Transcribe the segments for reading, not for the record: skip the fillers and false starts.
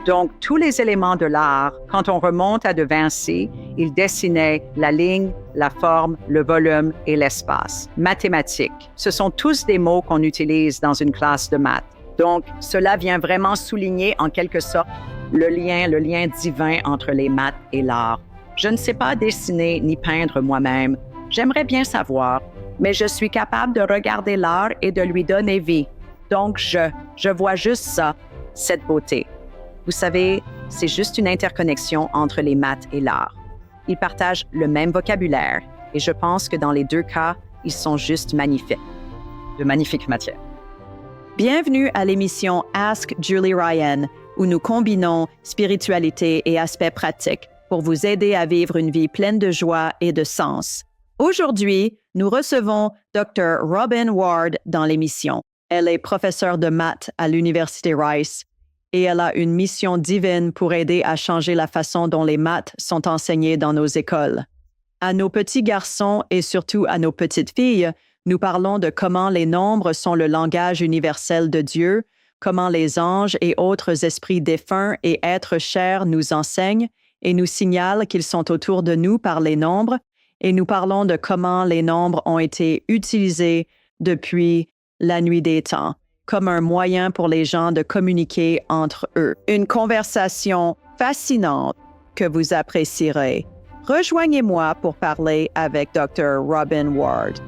Donc, tous les éléments de l'art, quand on remonte à De Vinci, il dessinait la ligne, la forme, le volume et l'espace. Mathématiques, ce sont tous des mots qu'on utilise dans une classe de maths. Donc, cela vient vraiment souligner en quelque sorte le lien divin entre les maths et l'art. Je ne sais pas dessiner ni peindre moi-même. J'aimerais bien savoir, mais je suis capable de regarder l'art et de lui donner vie. Donc, je vois juste ça, cette beauté. Vous savez, c'est juste une interconnexion entre les maths et l'art. Ils partagent le même vocabulaire et je pense que dans les deux cas, ils sont juste magnifiques. De magnifiques matières. Bienvenue à l'émission Ask Julie Ryan, où nous combinons spiritualité et aspects pratiques pour vous aider à vivre une vie pleine de joie et de sens. Aujourd'hui, nous recevons Dr. Robin Ward dans l'émission. Elle est professeure de maths à l'Université Rice et elle a une mission divine pour aider à changer la façon dont les maths sont enseignées dans nos écoles. À nos petits garçons et surtout à nos petites filles, nous parlons de comment les nombres sont le langage universel de Dieu, comment les anges et autres esprits défunts et êtres chers nous enseignent et nous signalent qu'ils sont autour de nous par les nombres, et nous parlons de comment les nombres ont été utilisés depuis la nuit des temps, comme un moyen pour les gens de communiquer entre eux. Une conversation fascinante que vous apprécierez. Rejoignez-moi pour parler avec Dr. Robin Ward.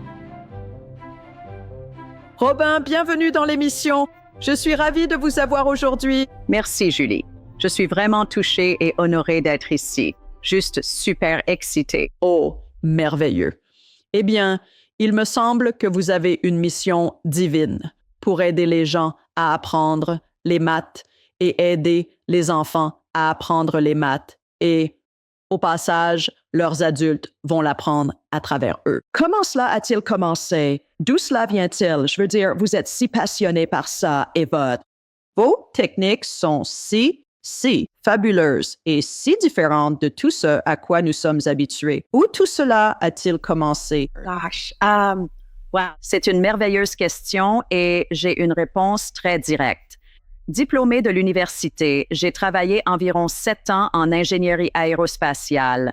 Robin, bienvenue dans l'émission. Je suis ravie de vous avoir aujourd'hui. Merci, Julie. Je suis vraiment touchée et honorée d'être ici. Juste super excitée. Oh, merveilleux. Eh bien, il me semble que vous avez une mission divine pour aider les gens à apprendre les maths et aider les enfants à apprendre les maths. Et au passage, leurs adultes vont l'apprendre à travers eux. Comment cela a-t-il commencé? D'où cela vient-il? Je veux dire, vous êtes si passionné par ça et vos techniques sont si fabuleuses et si différentes de tout ce à quoi nous sommes habitués. Où tout cela a-t-il commencé? Wow. C'est une merveilleuse question et j'ai une réponse très directe. Diplômée de l'université, j'ai travaillé environ 7 ans en ingénierie aérospatiale.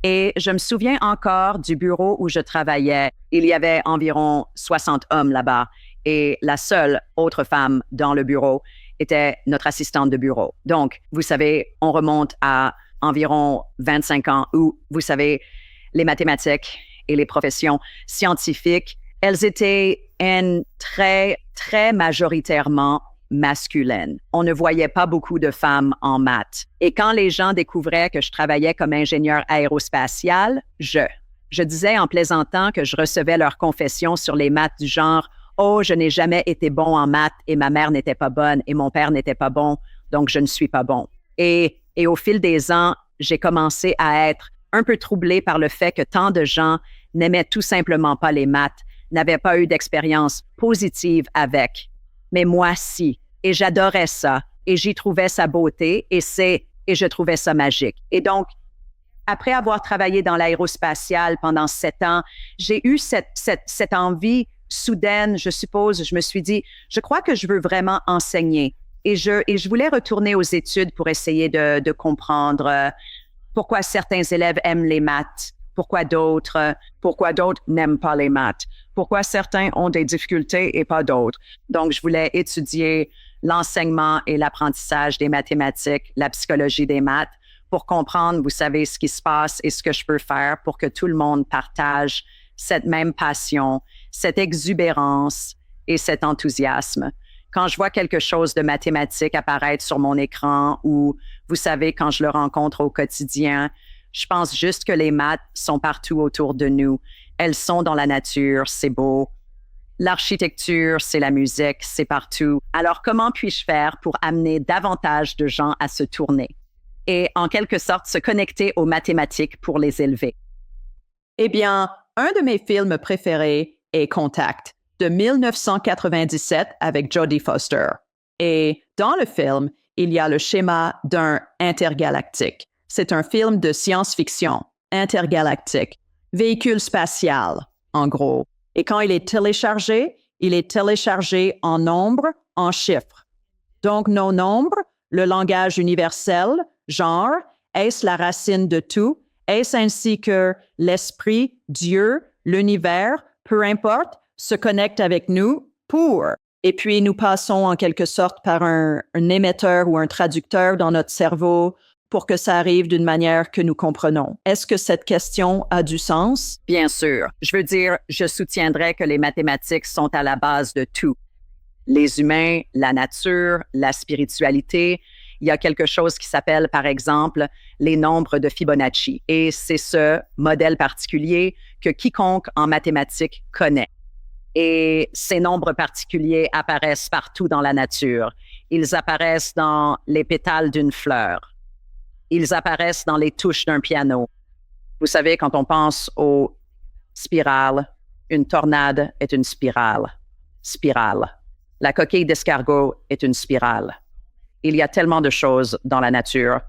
Et je me souviens encore du bureau où je travaillais. Il y avait environ 60 hommes là-bas. Et la seule autre femme dans le bureau était notre assistante de bureau. Donc, vous savez, on remonte à environ 25 ans où, vous savez, les mathématiques et les professions scientifiques, elles étaient très, très majoritairement masculines. On ne voyait pas beaucoup de femmes en maths. Et quand les gens découvraient que je travaillais comme ingénieur aérospatial, je disais en plaisantant que je recevais leurs confessions sur les maths du genre « Oh, je n'ai jamais été bon en maths et ma mère n'était pas bonne et mon père n'était pas bon, donc je ne suis pas bon. » Et au fil des ans, j'ai commencé à être un peu troublée par le fait que tant de gens n'aimaient tout simplement pas les maths, n'avaient pas eu d'expérience positive avec. Mais moi, si. Et j'adorais ça. Et j'y trouvais sa beauté et je trouvais ça magique. Et donc, après avoir travaillé dans l'aérospatiale pendant 7 ans, j'ai eu cette envie soudaine, je suppose. Je me suis dit, je crois que je veux vraiment enseigner. Et je voulais retourner aux études pour essayer de comprendre pourquoi certains élèves aiment les maths, pourquoi d'autres n'aiment pas les maths, pourquoi certains ont des difficultés et pas d'autres. Donc, je voulais étudier l'enseignement et l'apprentissage des mathématiques, la psychologie des maths, pour comprendre, vous savez, ce qui se passe et ce que je peux faire pour que tout le monde partage cette même passion, cette exubérance et cet enthousiasme. Quand je vois quelque chose de mathématique apparaître sur mon écran ou, vous savez, quand je le rencontre au quotidien, je pense juste que les maths sont partout autour de nous. Elles sont dans la nature, c'est beau. L'architecture, c'est la musique, c'est partout. Alors, comment puis-je faire pour amener davantage de gens à se tourner et, en quelque sorte, se connecter aux mathématiques pour les élever? Eh bien, un de mes films préférés est Contact, de 1997 avec Jodie Foster. Et dans le film, il y a le schéma d'un intergalactique. C'est un film de science-fiction, intergalactique, véhicule spatial, en gros. Et quand il est téléchargé en nombres, en chiffres. Donc, nos nombres le langage universel, genre, est-ce la racine de tout? Est-ce ainsi que l'esprit, Dieu, l'univers, peu importe, se connecte avec nous pour? Et puis, nous passons en quelque sorte par un émetteur ou un traducteur dans notre cerveau pour que ça arrive d'une manière que nous comprenons. Est-ce que cette question a du sens? Bien sûr. Je veux dire, je soutiendrais que les mathématiques sont à la base de tout. Les humains, la nature, la spiritualité. Il y a quelque chose qui s'appelle, par exemple, les nombres de Fibonacci. Et c'est ce modèle particulier que quiconque en mathématiques connaît. Et ces nombres particuliers apparaissent partout dans la nature. Ils apparaissent dans les pétales d'une fleur. Ils apparaissent dans les touches d'un piano. Vous savez, quand on pense aux spirales, une tornade est une spirale. Spirale. La coquille d'escargot est une spirale. Il y a tellement de choses dans la nature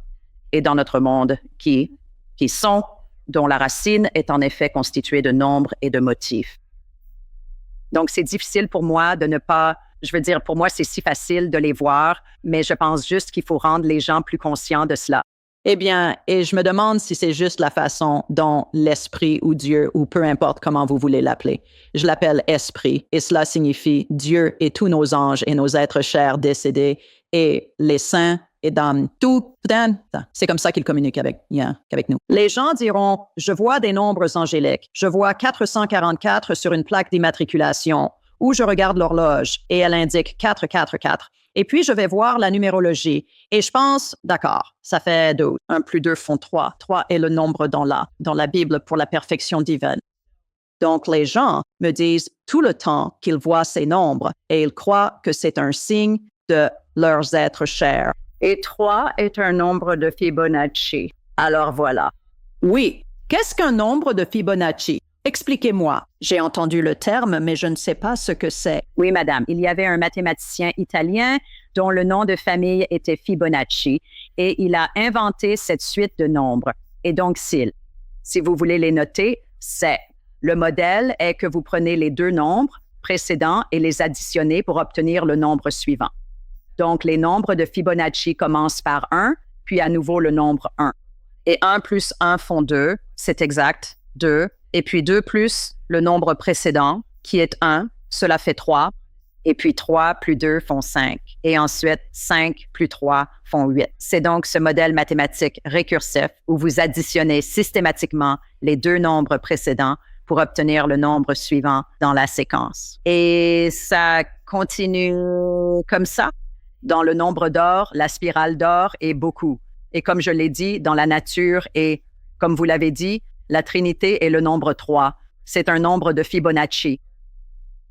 et dans notre monde dont la racine est en effet constituée de nombres et de motifs. Donc, c'est difficile pour moi de ne pas, je veux dire, pour moi, c'est si facile de les voir, mais je pense juste qu'il faut rendre les gens plus conscients de cela. Eh bien, et je me demande si c'est juste la façon dont l'esprit ou Dieu, ou peu importe comment vous voulez l'appeler. Je l'appelle esprit, et cela signifie Dieu et tous nos anges et nos êtres chers décédés, et les saints et d'âmes, tout. C'est comme ça qu'ils communiquent avec nous. Les gens diront, je vois des nombres angéliques. Je vois 444 sur une plaque d'immatriculation, ou je regarde l'horloge, et elle indique 444. Et puis, je vais voir la numérologie. Et je pense, d'accord, ça fait 2. 1 plus 2 font 3. 3 est le nombre dans la Bible pour la perfection divine. Donc, les gens me disent tout le temps qu'ils voient ces nombres et ils croient que c'est un signe de leurs êtres chers. Et 3 est un nombre de Fibonacci. Alors voilà. Oui. Qu'est-ce qu'un nombre de Fibonacci? Expliquez-moi. J'ai entendu le terme, mais je ne sais pas ce que c'est. Oui, madame. Il y avait un mathématicien italien dont le nom de famille était Fibonacci et il a inventé cette suite de nombres. Et donc, si vous voulez les noter, le modèle est que vous prenez les 2 nombres précédents et les additionnez pour obtenir le nombre suivant. Donc, les nombres de Fibonacci commencent par 1, puis à nouveau le nombre 1. Et 1 plus 1 font 2, c'est exact, 2. Et puis 2 plus le nombre précédent, qui est 1, cela fait 3. Et puis 3 plus 2 font 5. Et ensuite, 5 plus 3 font 8. C'est donc ce modèle mathématique récursif où vous additionnez systématiquement les 2 nombres précédents pour obtenir le nombre suivant dans la séquence. Et ça continue comme ça. Dans le nombre d'or, la spirale d'or est beaucoup. Et comme je l'ai dit, dans la nature et, comme vous l'avez dit, la Trinité est le nombre 3. C'est un nombre de Fibonacci.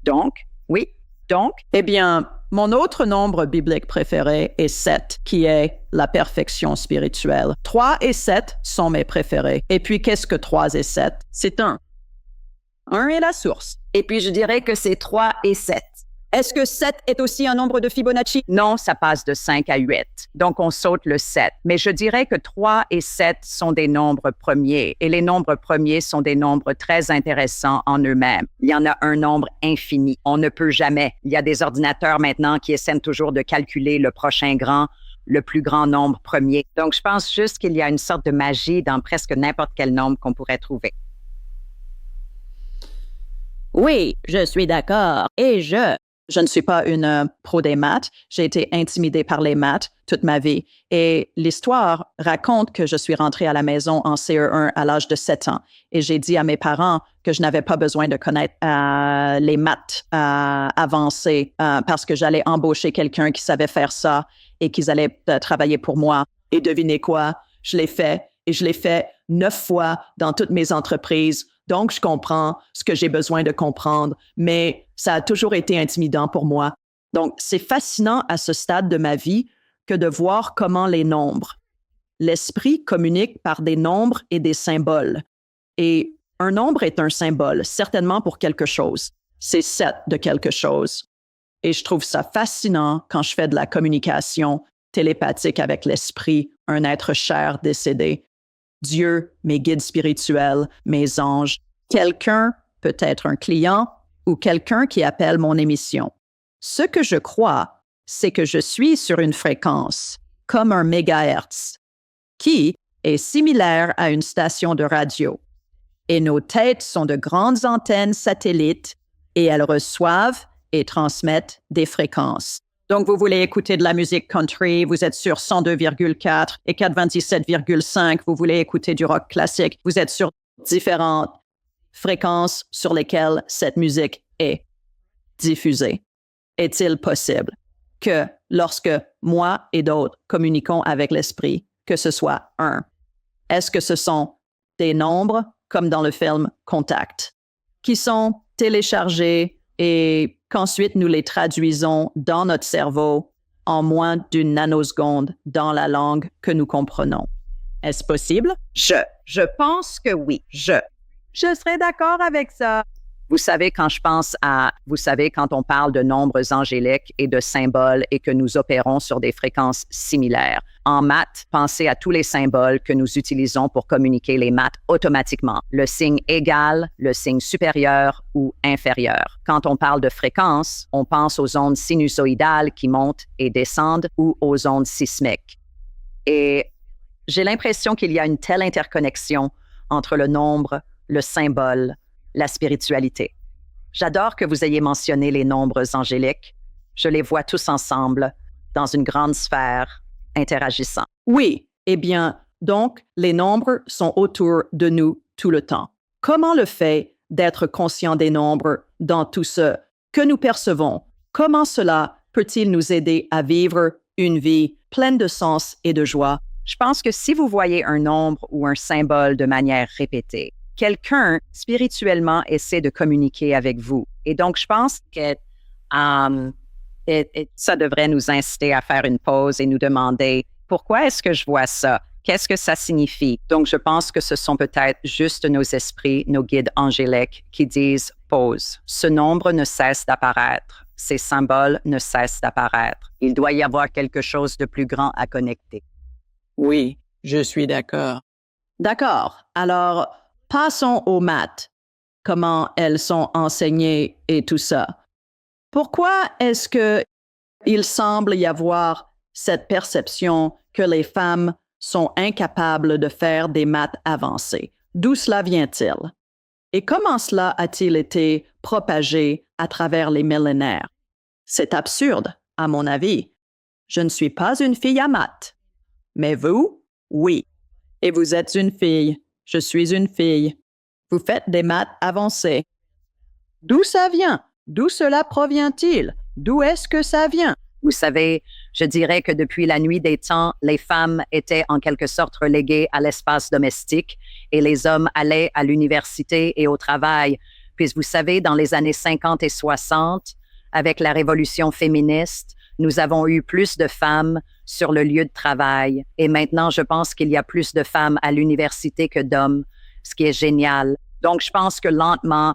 Donc, oui, donc. Eh bien, mon autre nombre biblique préféré est 7, qui est la perfection spirituelle. 3 et 7 sont mes préférés. Et puis, qu'est-ce que 3 et 7? C'est 1. 1 est la source. Et puis, je dirais que c'est 3 et 7. Est-ce que 7 est aussi un nombre de Fibonacci? Non, ça passe de 5 à 8. Donc, on saute le 7. Mais je dirais que 3 et 7 sont des nombres premiers. Et les nombres premiers sont des nombres très intéressants en eux-mêmes. Il y en a un nombre infini. On ne peut jamais. Il y a des ordinateurs maintenant qui essaient toujours de calculer le plus grand nombre premier. Donc, je pense juste qu'il y a une sorte de magie dans presque n'importe quel nombre qu'on pourrait trouver. Oui, je suis d'accord. Et je ne suis pas une pro des maths. J'ai été intimidée par les maths toute ma vie. Et l'histoire raconte que je suis rentrée à la maison en CE1 à l'âge de 7 ans. Et j'ai dit à mes parents que je n'avais pas besoin de connaître les maths avancées parce que j'allais embaucher quelqu'un qui savait faire ça et qu'ils allaient travailler pour moi. Et devinez quoi? Je l'ai fait. Et je l'ai fait 9 fois dans toutes mes entreprises. Donc, je comprends ce que j'ai besoin de comprendre, mais ça a toujours été intimidant pour moi. Donc, c'est fascinant à ce stade de ma vie que de voir comment les nombres. L'esprit communique par des nombres et des symboles. Et un nombre est un symbole, certainement pour quelque chose. C'est 7 de quelque chose. Et je trouve ça fascinant quand je fais de la communication télépathique avec l'esprit, un être cher décédé. Dieu, mes guides spirituels, mes anges, quelqu'un, peut-être un client ou quelqu'un qui appelle mon émission. Ce que je crois, c'est que je suis sur une fréquence. comme un mégahertz, qui est similaire à une station de radio. Et nos têtes sont de grandes antennes satellites et elles reçoivent et transmettent des fréquences. Donc, vous voulez écouter de la musique country, vous êtes sur 102,4 et 97,5, vous voulez écouter du rock classique, vous êtes sur différentes fréquences sur lesquelles cette musique est diffusée. Est-il possible que lorsque moi et d'autres communiquons avec l'esprit, que ce soit un? Est-ce que ce sont des nombres, comme dans le film Contact, qui sont téléchargés et qu'ensuite nous les traduisons dans notre cerveau en moins d'une nanoseconde dans la langue que nous comprenons? Est-ce possible? Je pense que oui. Je serais d'accord avec ça. Vous savez, quand on parle de nombres angéliques et de symboles et que nous opérons sur des fréquences similaires. En maths, pensez à tous les symboles que nous utilisons pour communiquer les maths automatiquement. Le signe égal, le signe supérieur ou inférieur. Quand on parle de fréquences, on pense aux ondes sinusoïdales qui montent et descendent ou aux ondes sismiques. Et j'ai l'impression qu'il y a une telle interconnexion entre le nombre, le symbole, la spiritualité. J'adore que vous ayez mentionné les nombres angéliques. Je les vois tous ensemble dans une grande sphère interagissant. Oui, eh bien, donc, les nombres sont autour de nous tout le temps. Comment le fait d'être conscient des nombres dans tout ce que nous percevons, comment cela peut-il nous aider à vivre une vie pleine de sens et de joie? Je pense que si vous voyez un nombre ou un symbole de manière répétée, quelqu'un spirituellement essaie de communiquer avec vous. Et donc, je pense que ça devrait nous inciter à faire une pause et nous demander pourquoi est-ce que je vois ça? Qu'est-ce que ça signifie? Donc, je pense que ce sont peut-être juste nos esprits, nos guides angéliques qui disent pause. Ce nombre ne cesse d'apparaître. Ces symboles ne cessent d'apparaître. Il doit y avoir quelque chose de plus grand à connecter. Oui, je suis d'accord. D'accord. Alors, passons aux maths. Comment elles sont enseignées et tout ça. Pourquoi est-ce qu'il semble y avoir cette perception que les femmes sont incapables de faire des maths avancées? D'où cela vient-il? Et comment cela a-t-il été propagé à travers les millénaires? C'est absurde, à mon avis. Je ne suis pas une fille à maths. Mais vous, oui. Et vous êtes une fille. Je suis une fille. Vous faites des maths avancées. D'où ça vient? D'où cela provient-il? D'où est-ce que ça vient? Vous savez, je dirais que depuis la nuit des temps, les femmes étaient en quelque sorte reléguées à l'espace domestique et les hommes allaient à l'université et au travail. Puis vous savez, dans les années 50 et 60, avec la révolution féministe, nous avons eu plus de femmes sur le lieu de travail. Et maintenant, je pense qu'il y a plus de femmes à l'université que d'hommes, ce qui est génial. Donc, je pense que lentement,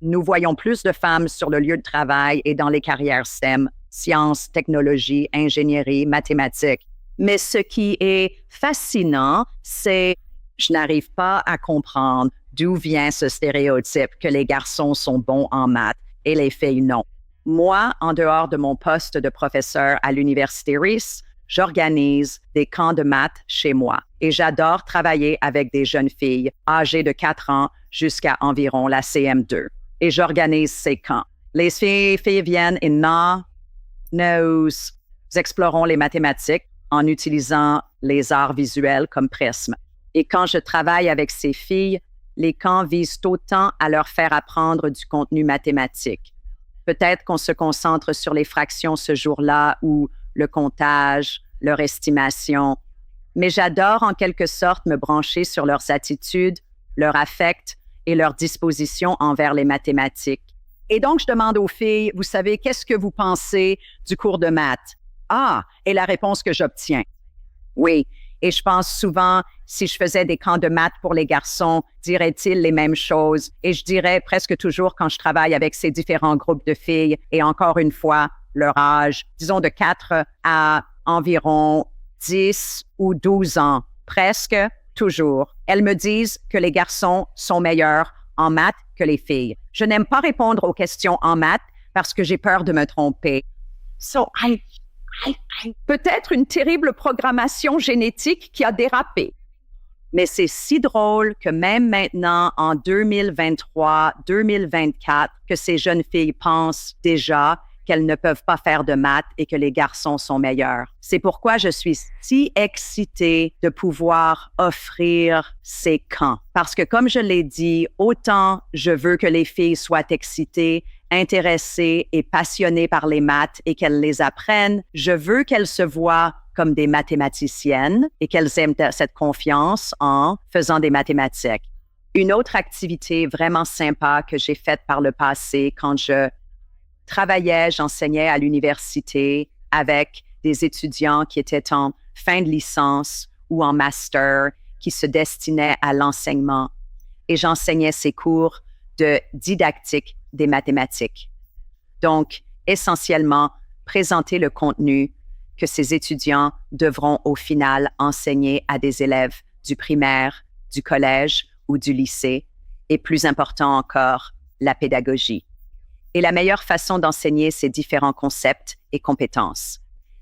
nous voyons plus de femmes sur le lieu de travail et dans les carrières STEM, sciences, technologie, ingénierie, mathématiques. Mais ce qui est fascinant, c'est je n'arrive pas à comprendre d'où vient ce stéréotype que les garçons sont bons en maths et les filles non. Moi, en dehors de mon poste de professeur à l'Université Reese, j'organise des camps de maths chez moi et j'adore travailler avec des jeunes filles âgées de 4 ans jusqu'à environ la CM2. Et j'organise ces camps. Les filles viennent et nous explorons les mathématiques en utilisant les arts visuels comme prisme. Et quand je travaille avec ces filles, les camps visent autant à leur faire apprendre du contenu mathématique. Peut-être qu'on se concentre sur les fractions ce jour-là ou le comptage, leur estimation. Mais j'adore en quelque sorte me brancher sur leurs attitudes, leur affect et leur disposition envers les mathématiques. Et donc, je demande aux filles, vous savez, qu'est-ce que vous pensez du cours de maths? Ah, et la réponse que j'obtiens. Oui, et je pense souvent, si je faisais des camps de maths pour les garçons, diraient-ils les mêmes choses? Et je dirais presque toujours quand je travaille avec ces différents groupes de filles, et encore une fois, leur âge, disons de 4 à environ 10 ou 12 ans, presque toujours. Elles me disent que les garçons sont meilleurs en maths que les filles. Je n'aime pas répondre aux questions en maths parce que j'ai peur de me tromper. So I Peut-être une terrible programmation génétique qui a dérapé. Mais c'est si drôle que même maintenant, en 2023, 2024, que ces jeunes filles pensent déjà qu'elles ne peuvent pas faire de maths et que les garçons sont meilleurs. C'est pourquoi je suis si excitée de pouvoir offrir ces camps. Parce que comme je l'ai dit, autant je veux que les filles soient excitées, intéressées et passionnées par les maths et qu'elles les apprennent, je veux qu'elles se voient comme des mathématiciennes et qu'elles aiment cette confiance en faisant des mathématiques. Une autre activité vraiment sympa que j'ai faite par le passé quand je j'enseignais à l'université avec des étudiants qui étaient en fin de licence ou en master, qui se destinaient à l'enseignement. Et j'enseignais ces cours de didactique des mathématiques. Donc, essentiellement, présenter le contenu que ces étudiants devront au final enseigner à des élèves du primaire, du collège ou du lycée, et plus important encore, la pédagogie. Et la meilleure façon d'enseigner ces différents concepts et compétences.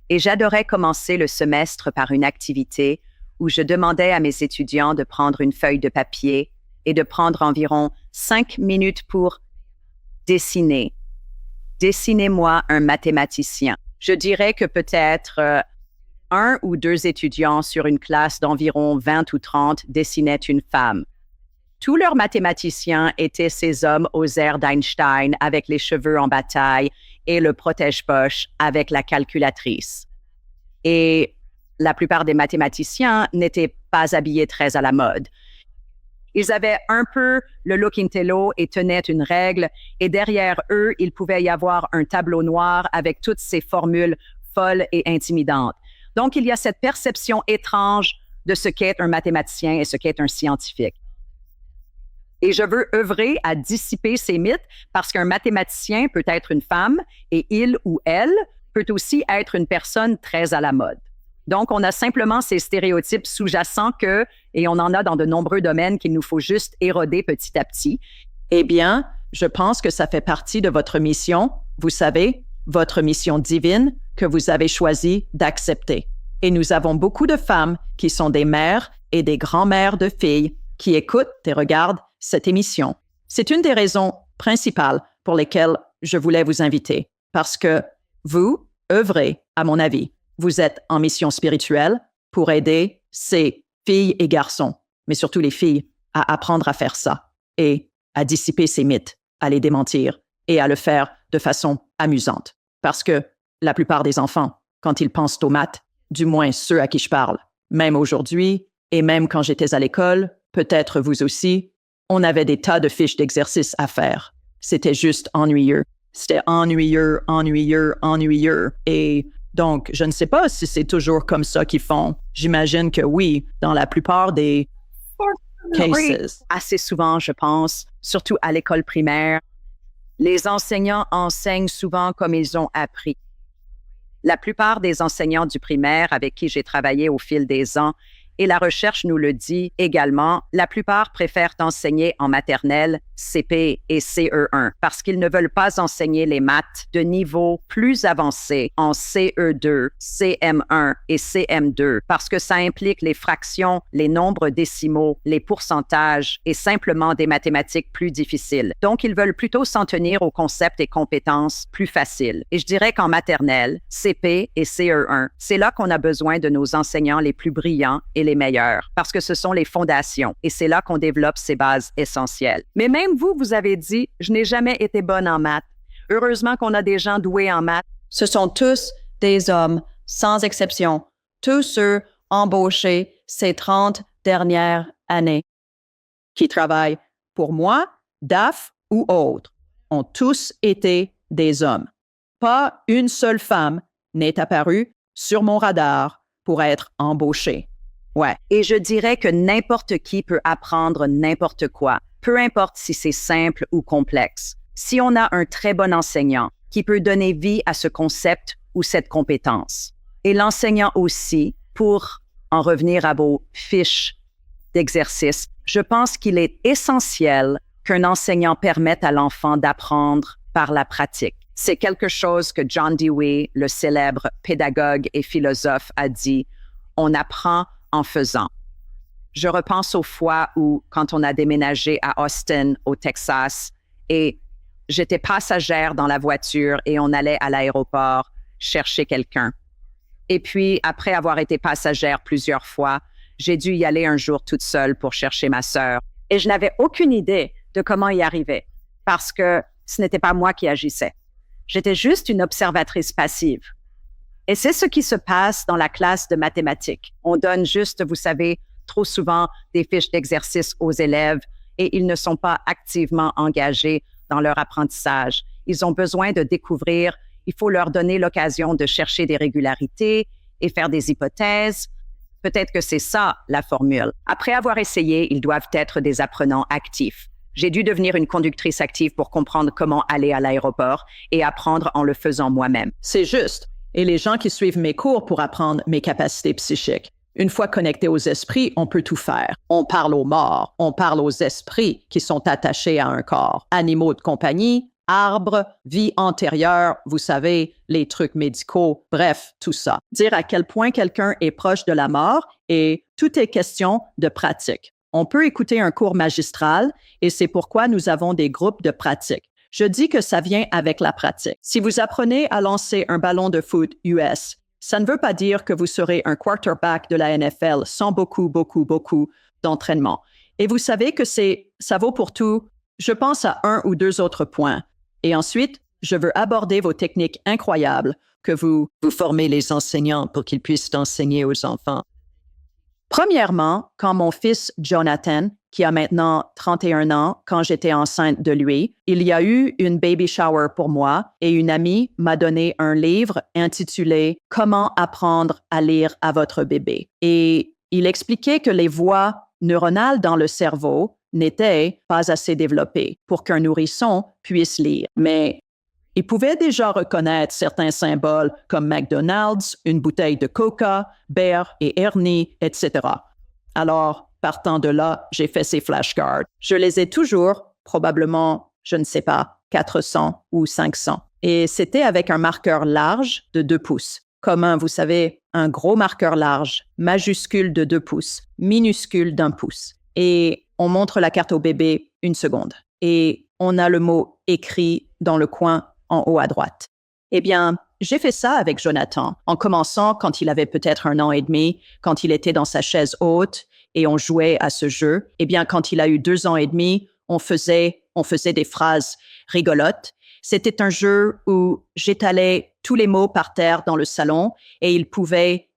Et j'adorais commencer le semestre par une activité où je demandais à mes étudiants de prendre une feuille de papier et de prendre environ 5 minutes pour dessiner. Dessinez-moi un mathématicien. Je dirais que peut-être 1 ou 2 étudiants sur une classe d'environ 20 ou 30 dessinaient une femme. Tous leurs mathématiciens étaient ces hommes aux airs d'Einstein avec les cheveux en bataille et le protège-poche avec la calculatrice. Et la plupart des mathématiciens n'étaient pas habillés très à la mode. Ils avaient un peu le look intello et tenaient une règle, et derrière eux, il pouvait y avoir un tableau noir avec toutes ces formules folles et intimidantes. Donc, il y a cette perception étrange de ce qu'est un mathématicien et ce qu'est un scientifique. Et je veux œuvrer à dissiper ces mythes parce qu'un mathématicien peut être une femme et il ou elle peut aussi être une personne très à la mode. Donc, on a simplement ces stéréotypes sous-jacents et on en a dans de nombreux domaines qu'il nous faut juste éroder petit à petit. Eh bien, je pense que ça fait partie de votre mission, vous savez, votre mission divine que vous avez choisi d'accepter. Et nous avons beaucoup de femmes qui sont des mères et des grands-mères de filles qui écoutent et regardent cette émission. C'est une des raisons principales pour lesquelles je voulais vous inviter, parce que vous œuvrez, à mon avis. Vous êtes en mission spirituelle pour aider ces filles et garçons, mais surtout les filles, à apprendre à faire ça et à dissiper ces mythes, à les démentir et à le faire de façon amusante. Parce que la plupart des enfants, quand ils pensent aux maths, du moins ceux à qui je parle, même aujourd'hui et même quand j'étais à l'école, peut-être vous aussi, on avait des tas de fiches d'exercices à faire. C'était juste ennuyeux. C'était ennuyeux, ennuyeux, ennuyeux. Et donc, je ne sais pas si c'est toujours comme ça qu'ils font. J'imagine que oui, dans la plupart des cases. Assez souvent, je pense, surtout à l'école primaire, les enseignants enseignent souvent comme ils ont appris. La plupart des enseignants du primaire avec qui j'ai travaillé au fil des ans, et la recherche nous le dit également, la plupart préfèrent enseigner en maternelle, CP et CE1 parce qu'ils ne veulent pas enseigner les maths de niveau plus avancé en CE2, CM1 et CM2 parce que ça implique les fractions, les nombres décimaux, les pourcentages et simplement des mathématiques plus difficiles. Donc, ils veulent plutôt s'en tenir aux concepts et compétences plus faciles. Et je dirais qu'en maternelle, CP et CE1, c'est là qu'on a besoin de nos enseignants les plus brillants et les meilleurs, parce que ce sont les fondations et c'est là qu'on développe ces bases essentielles. Mais même vous, vous avez dit, je n'ai jamais été bonne en maths. Heureusement qu'on a des gens doués en maths. Ce sont tous des hommes, sans exception, tous ceux embauchés ces 30 dernières années qui travaillent pour moi, DAF ou autres, ont tous été des hommes. Pas une seule femme n'est apparue sur mon radar pour être embauchée. Ouais. Et je dirais que n'importe qui peut apprendre n'importe quoi, peu importe si c'est simple ou complexe. Si on a un très bon enseignant qui peut donner vie à ce concept ou cette compétence, et l'enseignant aussi, pour en revenir à vos fiches d'exercice, je pense qu'il est essentiel qu'un enseignant permette à l'enfant d'apprendre par la pratique. C'est quelque chose que John Dewey, le célèbre pédagogue et philosophe, a dit, on apprend en faisant. Je repense aux fois où, quand on a déménagé à Austin, au Texas, et j'étais passagère dans la voiture et on allait à l'aéroport chercher quelqu'un. Et puis, après avoir été passagère plusieurs fois, j'ai dû y aller un jour toute seule pour chercher ma sœur. Et je n'avais aucune idée de comment y arriver, parce que ce n'était pas moi qui agissais. J'étais juste une observatrice passive. Et c'est ce qui se passe dans la classe de mathématiques. On donne juste, vous savez, trop souvent des fiches d'exercice aux élèves et ils ne sont pas activement engagés dans leur apprentissage. Ils ont besoin de découvrir, il faut leur donner l'occasion de chercher des régularités et faire des hypothèses. Peut-être que c'est ça, la formule. Après avoir essayé, ils doivent être des apprenants actifs. J'ai dû devenir une conductrice active pour comprendre comment aller à l'aéroport et apprendre en le faisant moi-même. C'est juste. Et les gens qui suivent mes cours pour apprendre mes capacités psychiques. Une fois connectés aux esprits, on peut tout faire. On parle aux morts, on parle aux esprits qui sont attachés à un corps. Animaux de compagnie, arbres, vie antérieure, vous savez, les trucs médicaux, bref, tout ça. Dire à quel point quelqu'un est proche de la mort et tout est question de pratique. On peut écouter un cours magistral et c'est pourquoi nous avons des groupes de pratique. Je dis que ça vient avec la pratique. Si vous apprenez à lancer un ballon de foot US, ça ne veut pas dire que vous serez un quarterback de la NFL sans beaucoup d'entraînement. Et vous savez que ça vaut pour tout. Je pense à 1 ou 2 autres points. Et ensuite, je veux aborder vos techniques incroyables que vous formez les enseignants pour qu'ils puissent enseigner aux enfants. Premièrement, quand mon fils Jonathan, qui a maintenant 31 ans, quand j'étais enceinte de lui, il y a eu une baby shower pour moi et une amie m'a donné un livre intitulé « Comment apprendre à lire à votre bébé ». Et il expliquait que les voies neuronales dans le cerveau n'étaient pas assez développées pour qu'un nourrisson puisse lire. Mais il pouvait déjà reconnaître certains symboles comme McDonald's, une bouteille de Coca, Bear et Ernie, etc. Alors, partant de là, j'ai fait ces flashcards. Je les ai toujours, probablement, je ne sais pas, 400 ou 500. Et c'était avec un marqueur large de 2 pouces. Comme vous savez, un gros marqueur large, majuscule de 2 pouces, minuscule d'1 pouce. Et on montre la carte au bébé 1 seconde. Et on a le mot écrit dans le coin en haut à droite. Eh bien, j'ai fait ça avec Jonathan, en commençant quand il avait peut-être 1 an et demi, quand il était dans sa chaise haute et on jouait à ce jeu. Eh bien, quand il a eu 2 ans et demi, on faisait des phrases rigolotes. C'était un jeu où j'étalais tous les mots par terre dans le salon et il pouvait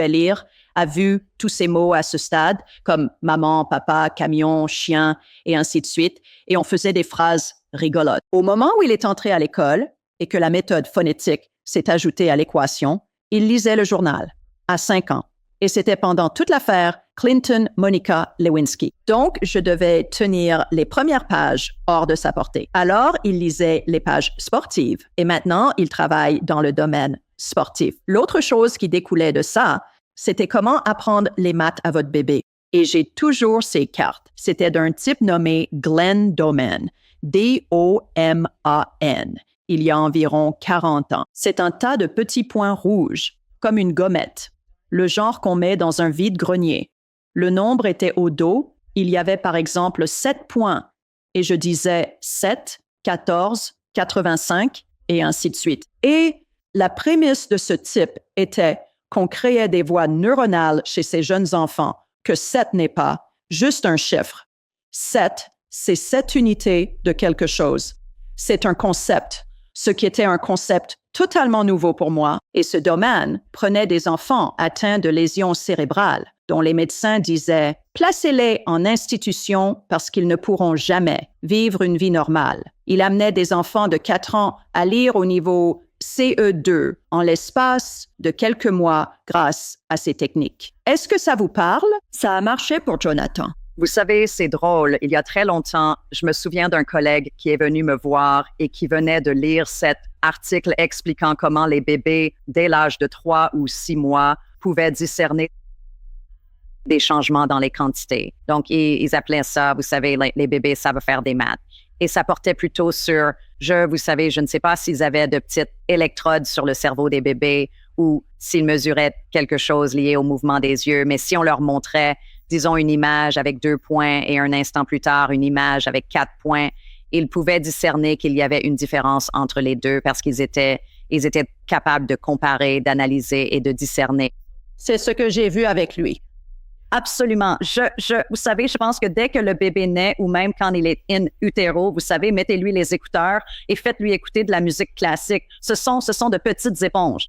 lire, a vu tous ces mots à ce stade, comme maman, papa, camion, chien, et ainsi de suite. Et on faisait des phrases rigolotes. Au moment où il est entré à l'école et que la méthode phonétique s'est ajoutée à l'équation, il lisait le journal à 5 ans. Et c'était pendant toute l'affaire Clinton Monica Lewinsky. Donc, je devais tenir les premières pages hors de sa portée. Alors, il lisait les pages sportives. Et maintenant, il travaille dans le domaine sportif. L'autre chose qui découlait de ça, c'était comment apprendre les maths à votre bébé. Et j'ai toujours ces cartes. C'était d'un type nommé Glenn Doman. D-O-M-A-N. Il y a environ 40 ans. C'est un tas de petits points rouges, comme une gommette. Le genre qu'on met dans un vide-grenier. Le nombre était au dos. Il y avait par exemple 7 points. Et je disais 7, 14, 85, et ainsi de suite. Et la prémisse de ce type était qu'on créait des voies neuronales chez ces jeunes enfants, que 7 n'est pas juste un chiffre. 7, c'est 7 unités de quelque chose. C'est un concept, ce qui était un concept totalement nouveau pour moi. Et ce domaine prenait des enfants atteints de lésions cérébrales, dont les médecins disaient « placez-les en institution parce qu'ils ne pourront jamais vivre une vie normale ». Il amenait des enfants de 4 ans à lire au niveau CE2 en l'espace de quelques mois grâce à ces techniques. Est-ce que ça vous parle? Ça a marché pour Jonathan. Vous savez, c'est drôle. Il y a très longtemps, je me souviens d'un collègue qui est venu me voir et qui venait de lire cet article expliquant comment les bébés, dès l'âge de 3 ou 6 mois, pouvaient discerner des changements dans les quantités. Donc, ils appelaient ça, vous savez, les bébés savent faire des maths. Et ça portait plutôt sur, vous savez, je ne sais pas s'ils avaient de petites électrodes sur le cerveau des bébés ou s'ils mesuraient quelque chose lié au mouvement des yeux, mais si on leur montrait, disons, une image avec 2 points et un instant plus tard, une image avec 4 points, ils pouvaient discerner qu'il y avait une différence entre les deux parce qu'ils étaient capables de comparer, d'analyser et de discerner. C'est ce que j'ai vu avec lui. Absolument. Vous savez, je pense que dès que le bébé naît ou même quand il est in utero, vous savez, mettez-lui les écouteurs et faites-lui écouter de la musique classique. Ce sont de petites éponges.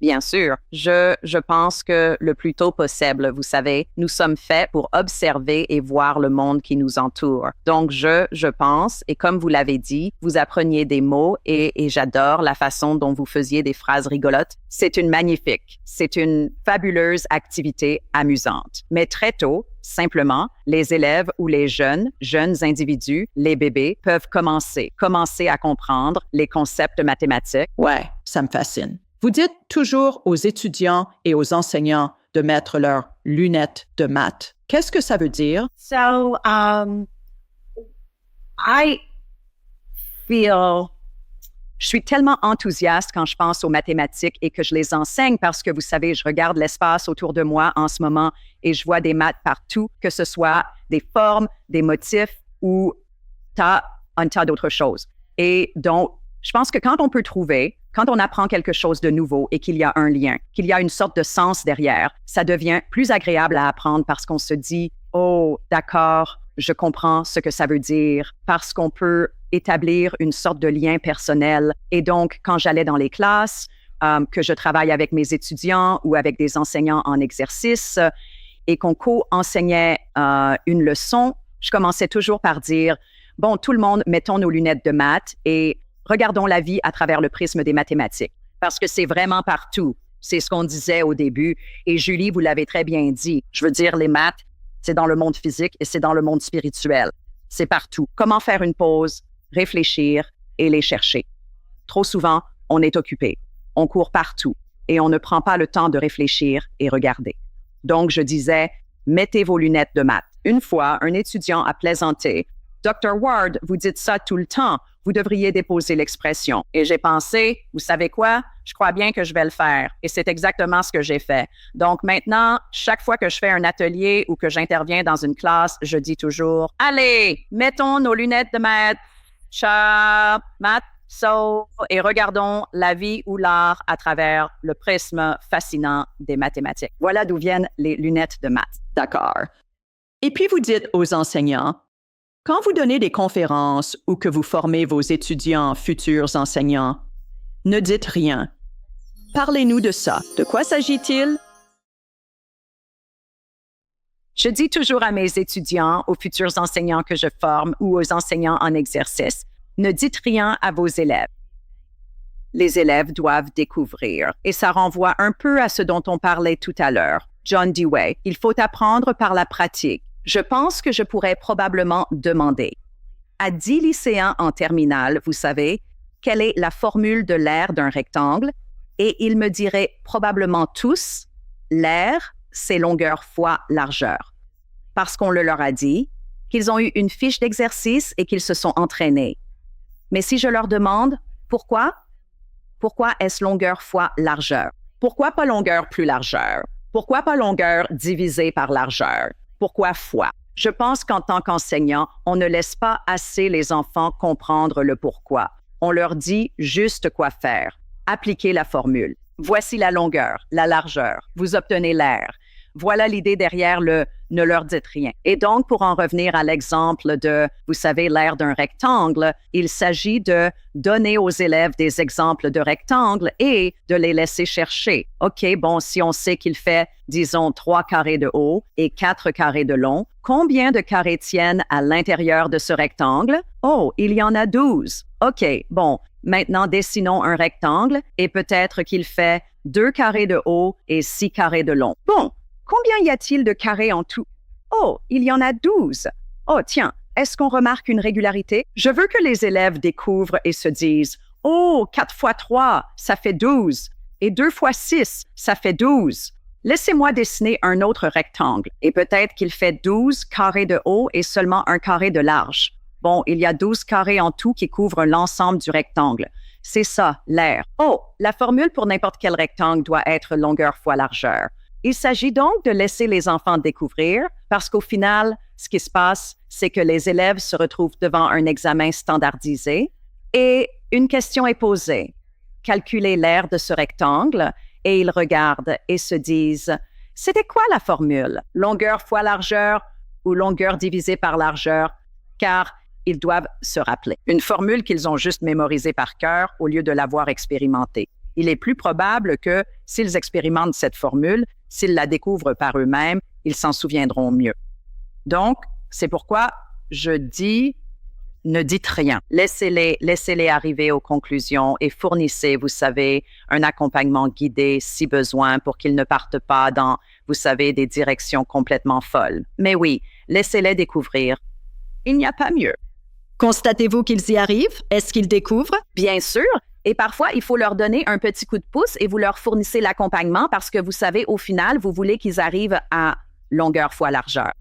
Bien sûr, je pense que le plus tôt possible, vous savez, nous sommes faits pour observer et voir le monde qui nous entoure. Donc, je pense, et comme vous l'avez dit, vous appreniez des mots et j'adore la façon dont vous faisiez des phrases rigolotes. C'est une fabuleuse activité amusante. Mais très tôt, simplement, les élèves ou les jeunes individus, les bébés, peuvent commencer à comprendre les concepts mathématiques. Ouais, ça me fascine. Vous dites toujours aux étudiants et aux enseignants de mettre leurs lunettes de maths. Qu'est-ce que ça veut dire? So, je suis tellement enthousiaste quand je pense aux mathématiques et que je les enseigne parce que, vous savez, je regarde l'espace autour de moi en ce moment et je vois des maths partout, que ce soit des formes, des motifs ou un tas d'autres choses. Et donc, je pense que quand on apprend quelque chose de nouveau et qu'il y a un lien, qu'il y a une sorte de sens derrière, ça devient plus agréable à apprendre parce qu'on se dit « Oh, d'accord, je comprends ce que ça veut dire », parce qu'on peut établir une sorte de lien personnel. Et donc, quand j'allais dans les classes, que je travaille avec mes étudiants ou avec des enseignants en exercice et qu'on co-enseignait une leçon, je commençais toujours par dire « Bon, tout le monde, mettons nos lunettes de maths et regardons la vie à travers le prisme des mathématiques, parce que c'est vraiment partout. C'est ce qu'on disait au début. Et Julie, vous l'avez très bien dit. Je veux dire, les maths, c'est dans le monde physique et c'est dans le monde spirituel. C'est partout. Comment faire une pause, réfléchir et les chercher? Trop souvent, on est occupé. On court partout et on ne prend pas le temps de réfléchir et regarder. Donc, je disais, mettez vos lunettes de maths. Une fois, un étudiant a plaisanté. « Dr. Ward, vous dites ça tout le temps. Vous devriez déposer l'expression. » Et j'ai pensé, vous savez quoi? Je crois bien que je vais le faire. Et c'est exactement ce que j'ai fait. Donc maintenant, chaque fois que je fais un atelier ou que j'interviens dans une classe, je dis toujours, « Allez, mettons nos lunettes de maths, et regardons la vie ou l'art à travers le prisme fascinant des mathématiques. » Voilà d'où viennent les lunettes de maths. D'accord. Et puis vous dites aux enseignants, quand vous donnez des conférences ou que vous formez vos étudiants, futurs enseignants, ne dites rien. Parlez-nous de ça. De quoi s'agit-il? Je dis toujours à mes étudiants, aux futurs enseignants que je forme ou aux enseignants en exercice, ne dites rien à vos élèves. Les élèves doivent découvrir. Et ça renvoie un peu à ce dont on parlait tout à l'heure. John Dewey, il faut apprendre par la pratique. Je pense que je pourrais probablement demander à 10 lycéens en terminale, vous savez, quelle est la formule de l'aire d'un rectangle? Et ils me diraient probablement tous, l'aire, c'est longueur fois largeur. Parce qu'on le leur a dit, qu'ils ont eu une fiche d'exercice et qu'ils se sont entraînés. Mais si je leur demande, pourquoi? Pourquoi est-ce longueur fois largeur? Pourquoi pas longueur plus largeur? Pourquoi pas longueur divisée par largeur? Pourquoi fois? Je pense qu'en tant qu'enseignant, on ne laisse pas assez les enfants comprendre le pourquoi. On leur dit juste quoi faire. Appliquez la formule. Voici la longueur, la largeur. Vous obtenez l'aire. Voilà l'idée derrière le « ne leur dites rien ». Et donc, pour en revenir à l'exemple de, vous savez, l'aire d'un rectangle, il s'agit de donner aux élèves des exemples de rectangles et de les laisser chercher. OK, bon, si on sait qu'il fait, disons, 3 carrés de haut et 4 carrés de long, combien de carrés tiennent à l'intérieur de ce rectangle? Oh, il y en a 12. OK, bon, maintenant dessinons un rectangle et peut-être qu'il fait 2 carrés de haut et 6 carrés de long. Bon. Combien y a-t-il de carrés en tout? Oh, il y en a 12. Oh, tiens, est-ce qu'on remarque une régularité? Je veux que les élèves découvrent et se disent « Oh, 4 fois 3, ça fait 12. Et 2 fois 6, ça fait 12. Laissez-moi dessiner un autre rectangle. Et peut-être qu'il fait 12 carrés de haut et seulement 1 carré de large. Bon, il y a 12 carrés en tout qui couvrent l'ensemble du rectangle. C'est ça, l'aire. Oh, la formule pour n'importe quel rectangle doit être longueur fois largeur. Il s'agit donc de laisser les enfants découvrir, parce qu'au final, ce qui se passe, c'est que les élèves se retrouvent devant un examen standardisé et une question est posée. Calculez l'aire de ce rectangle et ils regardent et se disent « C'était quoi la formule? Longueur fois largeur ou longueur divisée par largeur? » Car ils doivent se rappeler. Une formule qu'ils ont juste mémorisée par cœur au lieu de l'avoir expérimentée. Il est plus probable que, s'ils expérimentent cette formule, s'ils la découvrent par eux-mêmes, ils s'en souviendront mieux. Donc, c'est pourquoi je dis, ne dites rien. Laissez-les arriver aux conclusions et fournissez, vous savez, un accompagnement guidé si besoin pour qu'ils ne partent pas dans, vous savez, des directions complètement folles. Mais oui, laissez-les découvrir. Il n'y a pas mieux. Constatez-vous qu'ils y arrivent? Est-ce qu'ils découvrent? Bien sûr. Et parfois, il faut leur donner un petit coup de pouce et vous leur fournissez l'accompagnement parce que vous savez, au final, vous voulez qu'ils arrivent à longueur fois largeur.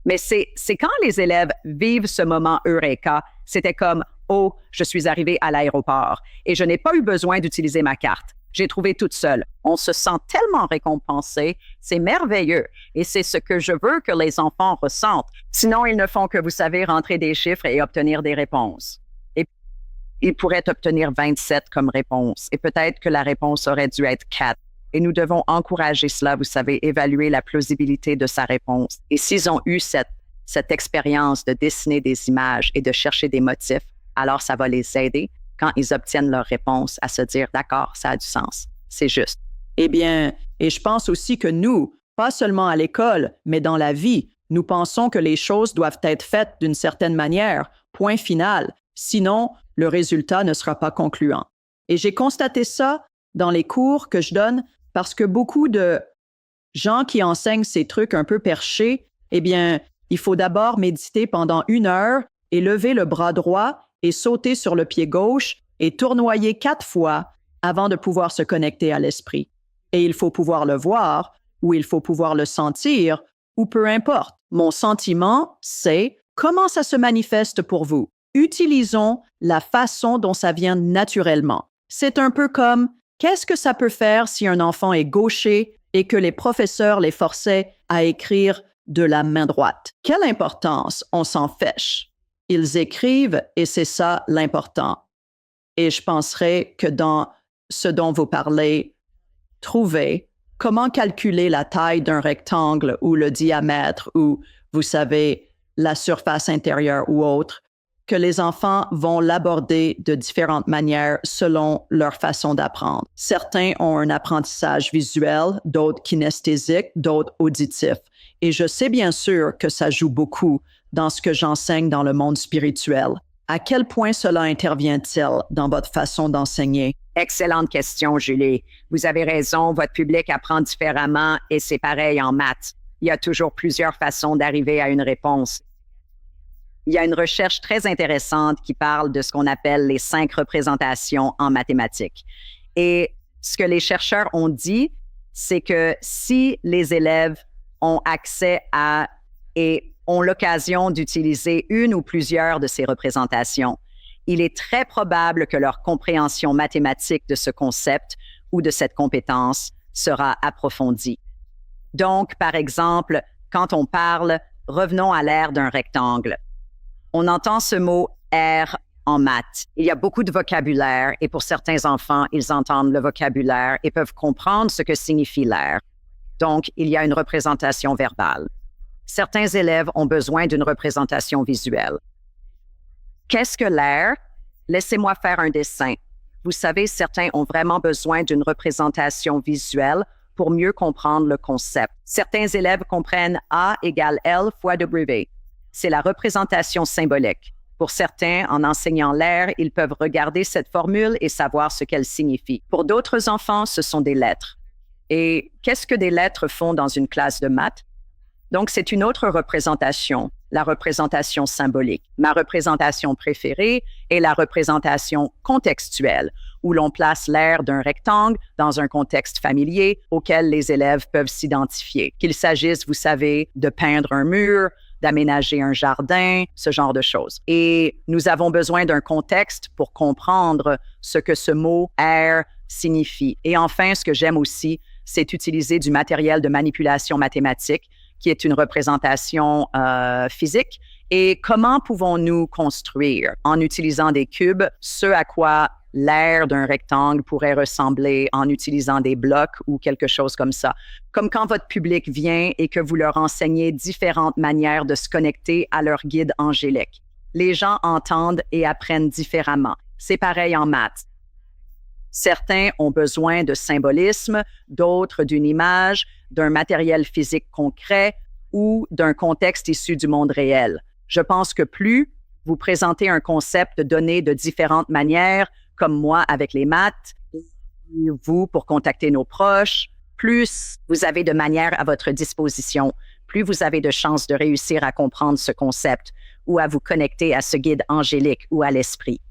Mais c'est quand les élèves vivent ce moment Eureka, c'était comme « Oh, je suis arrivé à l'aéroport et je n'ai pas eu besoin d'utiliser ma carte. J'ai trouvé toute seule. » On se sent tellement récompensé. C'est merveilleux. Et c'est ce que je veux que les enfants ressentent. Sinon, ils ne font que, vous savez, rentrer des chiffres et obtenir des réponses. Et ils pourraient obtenir 27 comme réponse. Et peut-être que la réponse aurait dû être 4. Et nous devons encourager cela, vous savez, évaluer la plausibilité de sa réponse. Et s'ils ont eu cette expérience de dessiner des images et de chercher des motifs, alors ça va les aider quand ils obtiennent leur réponse à se dire « D'accord, ça a du sens, c'est juste ». Eh bien, et je pense aussi que nous, pas seulement à l'école, mais dans la vie, nous pensons que les choses doivent être faites d'une certaine manière, point final. Sinon, le résultat ne sera pas concluant. Et j'ai constaté ça dans les cours que je donne parce que beaucoup de gens qui enseignent ces trucs un peu perchés, eh bien, il faut d'abord méditer pendant 1 heure et lever le bras droit et sauter sur le pied gauche et tournoyer 4 fois avant de pouvoir se connecter à l'esprit. Et il faut pouvoir le voir ou il faut pouvoir le sentir ou peu importe. Mon sentiment, c'est comment ça se manifeste pour vous. Utilisons la façon dont ça vient naturellement. C'est un peu comme qu'est-ce que ça peut faire si un enfant est gaucher et que les professeurs les forçaient à écrire de la main droite? Quelle importance on s'en fiche? Ils écrivent et c'est ça l'important. Et je penserais que dans ce dont vous parlez, trouvez comment calculer la taille d'un rectangle ou le diamètre ou, vous savez, la surface intérieure ou autre, que les enfants vont l'aborder de différentes manières selon leur façon d'apprendre. Certains ont un apprentissage visuel, d'autres kinesthésique, d'autres auditif. Et je sais bien sûr que ça joue beaucoup dans ce que j'enseigne dans le monde spirituel. À quel point cela intervient-il dans votre façon d'enseigner? Excellente question, Julie. Vous avez raison, votre public apprend différemment et c'est pareil en maths. Il y a toujours plusieurs façons d'arriver à une réponse. Il y a une recherche très intéressante qui parle de ce qu'on appelle les 5 représentations en mathématiques. Et ce que les chercheurs ont dit, c'est que si les élèves ont accès à et ont l'occasion d'utiliser une ou plusieurs de ces représentations, il est très probable que leur compréhension mathématique de ce concept ou de cette compétence sera approfondie. Donc, par exemple, quand on parle, revenons à l'aire d'un rectangle. On entend ce mot « aire » en maths. Il y a beaucoup de vocabulaire et pour certains enfants, ils entendent le vocabulaire et peuvent comprendre ce que signifie l'aire. Donc, il y a une représentation verbale. Certains élèves ont besoin d'une représentation visuelle. Qu'est-ce que l'aire? Laissez-moi faire un dessin. Vous savez, certains ont vraiment besoin d'une représentation visuelle pour mieux comprendre le concept. Certains élèves comprennent A égale L fois W. C'est la représentation symbolique. Pour certains, en enseignant l'aire, ils peuvent regarder cette formule et savoir ce qu'elle signifie. Pour d'autres enfants, ce sont des lettres. Et qu'est-ce que des lettres font dans une classe de maths? Donc, c'est une autre représentation, la représentation symbolique. Ma représentation préférée est la représentation contextuelle, où l'on place l'aire d'un rectangle dans un contexte familier auquel les élèves peuvent s'identifier. Qu'il s'agisse, vous savez, de peindre un mur, d'aménager un jardin, ce genre de choses. Et nous avons besoin d'un contexte pour comprendre ce que ce mot « air » signifie. Et enfin, ce que j'aime aussi, c'est utiliser du matériel de manipulation mathématique, qui est une représentation physique. Et comment pouvons-nous construire, en utilisant des cubes, ce à quoi l'aire d'un rectangle pourrait ressembler en utilisant des blocs ou quelque chose comme ça? Comme quand votre public vient et que vous leur enseignez différentes manières de se connecter à leur guide angélique. Les gens entendent et apprennent différemment. C'est pareil en maths. Certains ont besoin de symbolisme, d'autres d'une image, d'un matériel physique concret ou d'un contexte issu du monde réel. Je pense que plus vous présentez un concept donné de différentes manières, comme moi avec les maths, vous pour contacter nos proches, plus vous avez de manières à votre disposition, plus vous avez de chances de réussir à comprendre ce concept ou à vous connecter à ce guide angélique ou à l'esprit.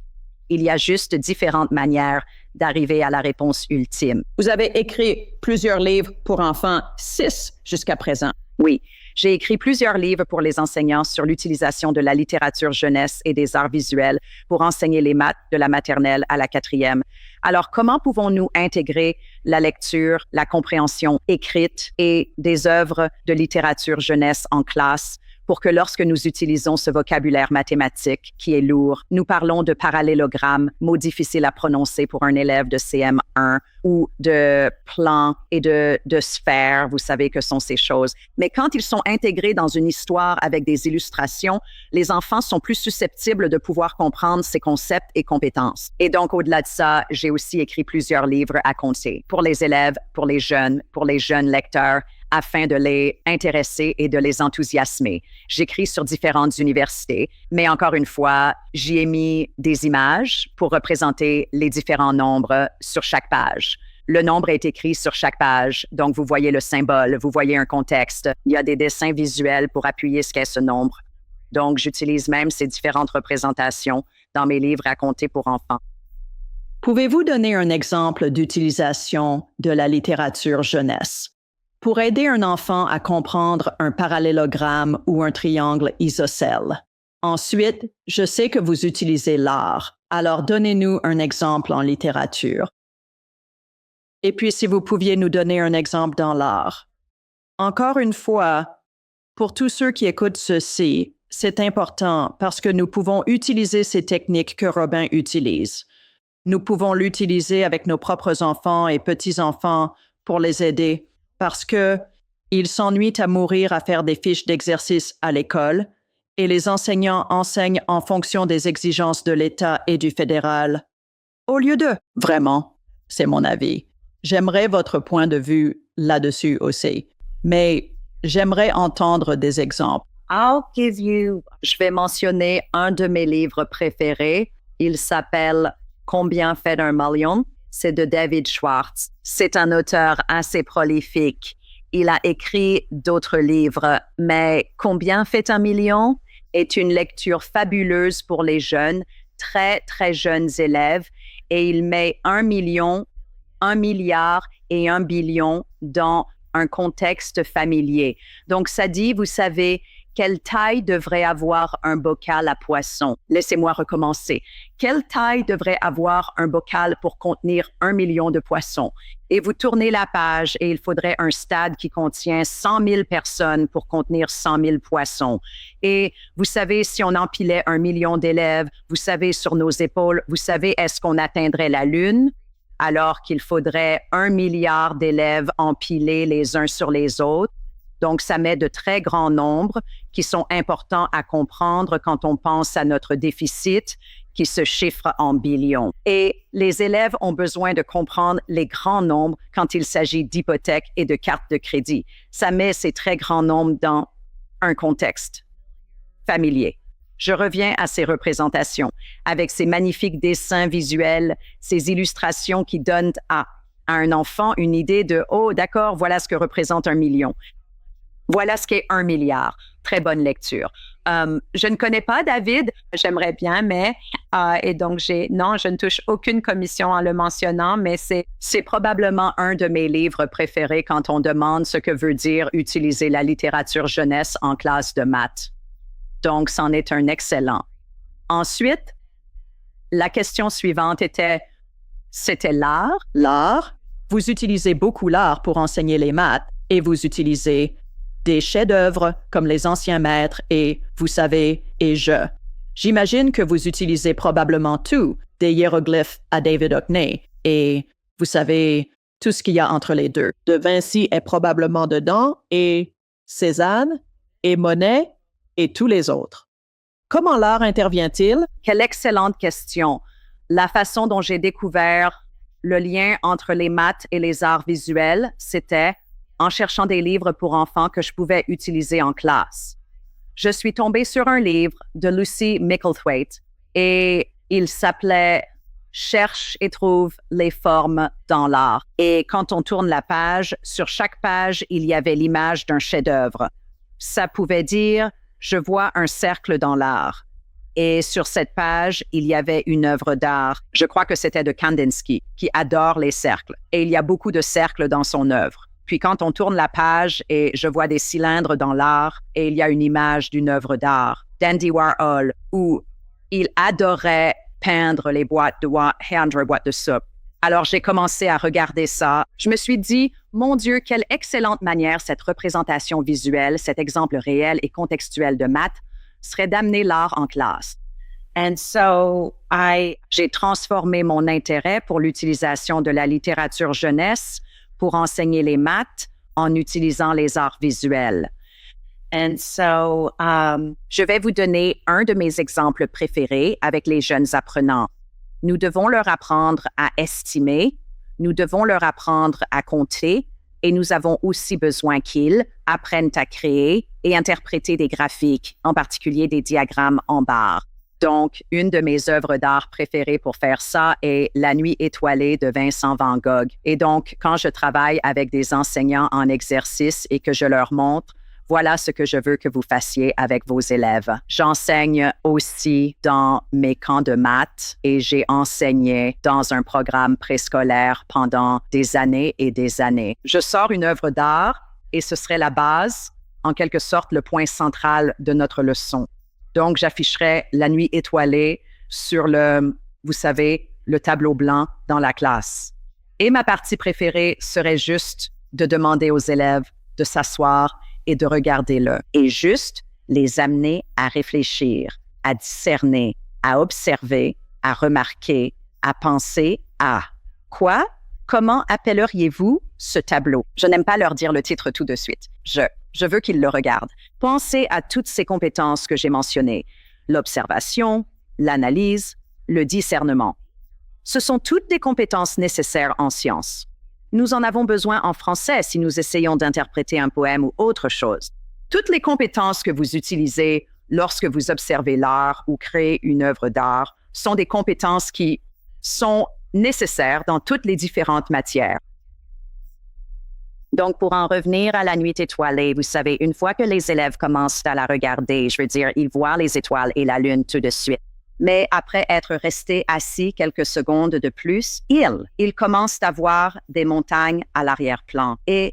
Il y a juste différentes manières d'arriver à la réponse ultime. Vous avez écrit plusieurs livres pour enfants, 6 jusqu'à présent. Oui, j'ai écrit plusieurs livres pour les enseignants sur l'utilisation de la littérature jeunesse et des arts visuels pour enseigner les maths de la maternelle à la 4e. Alors, comment pouvons-nous intégrer la lecture, la compréhension écrite et des œuvres de littérature jeunesse en classe pour que lorsque nous utilisons ce vocabulaire mathématique qui est lourd, nous parlons de parallélogrammes, mots difficiles à prononcer pour un élève de CM1, ou de plans et de sphères, vous savez que sont ces choses. Mais quand ils sont intégrés dans une histoire avec des illustrations, les enfants sont plus susceptibles de pouvoir comprendre ces concepts et compétences. Et donc, au-delà de ça, j'ai aussi écrit plusieurs livres à compter pour les élèves, pour les jeunes lecteurs, afin de les intéresser et de les enthousiasmer. J'écris sur différentes universités, mais encore une fois, j'y ai mis des images pour représenter les différents nombres sur chaque page. Le nombre est écrit sur chaque page, donc vous voyez le symbole, vous voyez un contexte. Il y a des dessins visuels pour appuyer ce qu'est ce nombre. Donc, j'utilise même ces différentes représentations dans mes livres à compter pour enfants. Pouvez-vous donner un exemple d'utilisation de la littérature jeunesse? Pour aider un enfant à comprendre un parallélogramme ou un triangle isocèle. Ensuite, je sais que vous utilisez l'art, alors donnez-nous un exemple en littérature. Et puis, si vous pouviez nous donner un exemple dans l'art. Encore une fois, pour tous ceux qui écoutent ceci, c'est important parce que nous pouvons utiliser ces techniques que Robin utilise. Nous pouvons l'utiliser avec nos propres enfants et petits-enfants pour les aider. Parce que ils s'ennuient à mourir à faire des fiches d'exercice à l'école et les enseignants enseignent en fonction des exigences de l'État et du fédéral. Au lieu de, vraiment, c'est mon avis. J'aimerais votre point de vue là-dessus aussi, mais j'aimerais entendre des exemples. Je vais mentionner un de mes livres préférés. Il s'appelle « Combien fait un million ?» C'est de David Schwartz. C'est un auteur assez prolifique. Il a écrit d'autres livres, mais Combien fait un million est une lecture fabuleuse pour les jeunes, très, très jeunes élèves, et il met 1 million, 1 milliard et 1 billion dans un contexte familier. Donc, ça dit, vous savez, quelle taille devrait avoir un bocal à poisson? Laissez-moi recommencer. Quelle taille devrait avoir un bocal pour contenir 1 million de poissons? Et vous tournez la page et il faudrait un stade qui contient 100 000 personnes pour contenir 100 000 poissons. Et vous savez, si on empilait 1 million d'élèves, vous savez, sur nos épaules, vous savez, est-ce qu'on atteindrait la Lune? Alors qu'il faudrait 1 milliard d'élèves empilés les uns sur les autres. Donc, ça met de très grands nombres qui sont importants à comprendre quand on pense à notre déficit qui se chiffre en billions. Et les élèves ont besoin de comprendre les grands nombres quand il s'agit d'hypothèques et de cartes de crédit. Ça met ces très grands nombres dans un contexte familier. Je reviens à ces représentations avec ces magnifiques dessins visuels, ces illustrations qui donnent à un enfant une idée de « Oh, d'accord, voilà ce que représente 1 million ». Voilà ce qu'est 1 milliard. Très bonne lecture. Je ne connais pas David, j'aimerais bien, mais et donc non, je ne touche aucune commission en le mentionnant, mais c'est probablement un de mes livres préférés quand on demande ce que veut dire utiliser la littérature jeunesse en classe de maths. Donc, c'en est un excellent. Ensuite, la question suivante c'était l'art? L'art. Vous utilisez beaucoup l'art pour enseigner les maths et vous utilisez des chefs-d'œuvre comme les anciens maîtres et, vous savez, et je. J'imagine que vous utilisez probablement tout, des hiéroglyphes à David Hockney et, vous savez, tout ce qu'il y a entre les deux. De Vinci est probablement dedans et Cézanne et Monet et tous les autres. Comment l'art intervient-il? Quelle excellente question. La façon dont j'ai découvert le lien entre les maths et les arts visuels, c'était en cherchant des livres pour enfants que je pouvais utiliser en classe. Je suis tombée sur un livre de Lucy Micklethwaite et il s'appelait « Cherche et trouve les formes dans l'art ». Et quand on tourne la page, sur chaque page, il y avait l'image d'un chef-d'œuvre. Ça pouvait dire « Je vois un cercle dans l'art ». Et sur cette page, il y avait une œuvre d'art. Je crois que c'était de Kandinsky, qui adore les cercles. Et il y a beaucoup de cercles dans son œuvre. Puis quand on tourne la page et je vois des cylindres dans l'art et il y a une image d'une œuvre d'art, d'Andy Warhol, où il adorait peindre les boîtes de soupe. Alors j'ai commencé à regarder ça. Je me suis dit, mon Dieu, quelle excellente manière cette représentation visuelle, cet exemple réel et contextuel de maths serait d'amener l'art en classe. And so, j'ai transformé mon intérêt pour l'utilisation de la littérature jeunesse pour enseigner les maths en utilisant les arts visuels. And so, je vais vous donner un de mes exemples préférés avec les jeunes apprenants. Nous devons leur apprendre à estimer, nous devons leur apprendre à compter et nous avons aussi besoin qu'ils apprennent à créer et interpréter des graphiques, en particulier des diagrammes en barres. Donc, une de mes œuvres d'art préférées pour faire ça est La Nuit étoilée de Vincent van Gogh. Et donc, quand je travaille avec des enseignants en exercice et que je leur montre, voilà ce que je veux que vous fassiez avec vos élèves. J'enseigne aussi dans mes camps de maths et j'ai enseigné dans un programme préscolaire pendant des années et des années. Je sors une œuvre d'art et ce serait la base, en quelque sorte, le point central de notre leçon. Donc, j'afficherai La Nuit étoilée sur vous savez, le tableau blanc dans la classe. Et ma partie préférée serait juste de demander aux élèves de s'asseoir et de regarder-le. Et juste les amener à réfléchir, à discerner, à observer, à remarquer, à penser à quoi? Comment appelleriez-vous ce tableau? Je n'aime pas leur dire le titre tout de suite. Je veux qu'ils le regardent. Pensez à toutes ces compétences que j'ai mentionnées. L'observation, l'analyse, le discernement. Ce sont toutes des compétences nécessaires en sciences. Nous en avons besoin en français si nous essayons d'interpréter un poème ou autre chose. Toutes les compétences que vous utilisez lorsque vous observez l'art ou créez une œuvre d'art sont des compétences qui sont nécessaires dans toutes les différentes matières. Donc, pour en revenir à La Nuit étoilée, vous savez, une fois que les élèves commencent à la regarder, je veux dire, ils voient les étoiles et la lune tout de suite. Mais après être restés assis quelques secondes de plus, ils commencent à voir des montagnes à l'arrière-plan. Il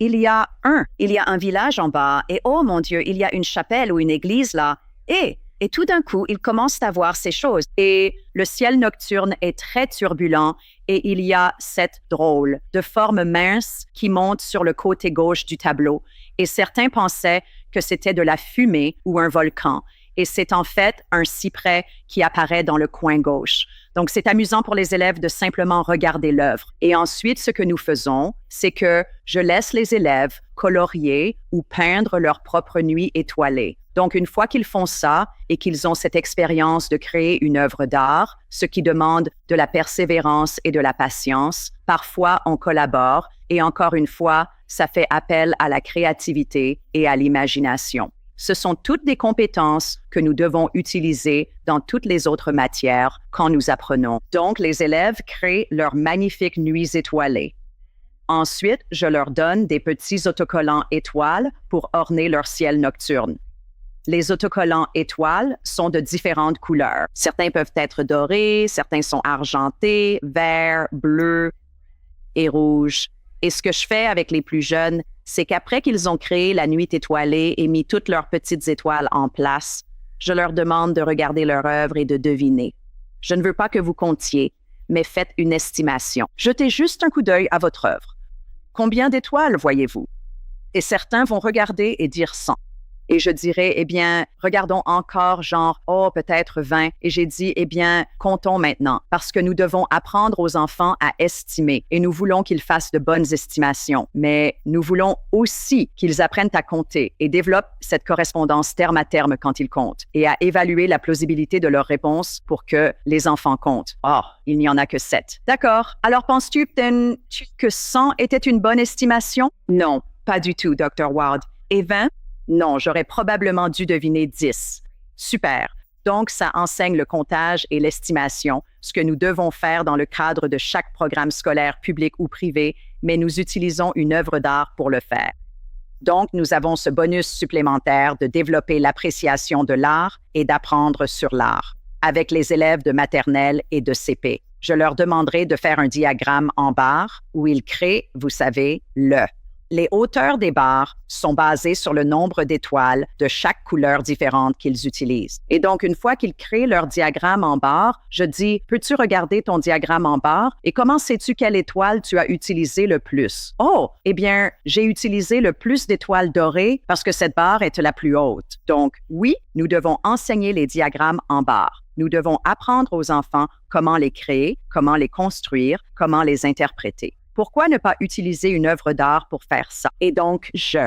y a un village en bas. Et oh mon Dieu, il y a une chapelle ou une église là. Et tout d'un coup, ils commencent à voir ces choses. Et le ciel nocturne est très turbulent et il y a cette drôle de forme mince qui monte sur le côté gauche du tableau. Et certains pensaient que c'était de la fumée ou un volcan. Et c'est en fait un cyprès qui apparaît dans le coin gauche. Donc, c'est amusant pour les élèves de simplement regarder l'œuvre. Et ensuite, ce que nous faisons, c'est que je laisse les élèves colorier ou peindre leur propre nuit étoilée. Donc, une fois qu'ils font ça et qu'ils ont cette expérience de créer une œuvre d'art, ce qui demande de la persévérance et de la patience, parfois on collabore et encore une fois, ça fait appel à la créativité et à l'imagination. Ce sont toutes des compétences que nous devons utiliser dans toutes les autres matières quand nous apprenons. Donc, les élèves créent leurs magnifiques nuits étoilées. Ensuite, je leur donne des petits autocollants étoiles pour orner leur ciel nocturne. Les autocollants étoiles sont de différentes couleurs. Certains peuvent être dorés, certains sont argentés, verts, bleus et rouges. Et ce que je fais avec les plus jeunes, c'est qu'après qu'ils ont créé la nuit étoilée et mis toutes leurs petites étoiles en place, je leur demande de regarder leur œuvre et de deviner. Je ne veux pas que vous comptiez, mais faites une estimation. Jetez juste un coup d'œil à votre œuvre. Combien d'étoiles voyez-vous? Et certains vont regarder et dire 100. Et je dirais, eh bien, regardons encore genre, oh, peut-être 20. Et j'ai dit, eh bien, comptons maintenant, parce que nous devons apprendre aux enfants à estimer et nous voulons qu'ils fassent de bonnes estimations. Mais nous voulons aussi qu'ils apprennent à compter et développent cette correspondance terme à terme quand ils comptent et à évaluer la plausibilité de leurs réponses pour que les enfants comptent. Oh, il n'y en a que 7. D'accord. Alors, penses-tu que 100 était une bonne estimation? Non, pas du tout, Dr. Ward. Et 20? Non, j'aurais probablement dû deviner 10. Super. Donc, ça enseigne le comptage et l'estimation, ce que nous devons faire dans le cadre de chaque programme scolaire public ou privé, mais nous utilisons une œuvre d'art pour le faire. Donc, nous avons ce bonus supplémentaire de développer l'appréciation de l'art et d'apprendre sur l'art avec les élèves de maternelle et de CP. Je leur demanderai de faire un diagramme en barre où ils créent, vous savez, le. Les hauteurs des barres sont basées sur le nombre d'étoiles de chaque couleur différente qu'ils utilisent. Et donc, une fois qu'ils créent leur diagramme en barre, je dis, peux-tu regarder ton diagramme en barre et comment sais-tu quelle étoile tu as utilisé le plus? Oh, eh bien, j'ai utilisé le plus d'étoiles dorées parce que cette barre est la plus haute. Donc, oui, nous devons enseigner les diagrammes en barre. Nous devons apprendre aux enfants comment les créer, comment les construire, comment les interpréter. Pourquoi ne pas utiliser une œuvre d'art pour faire ça? Et donc, je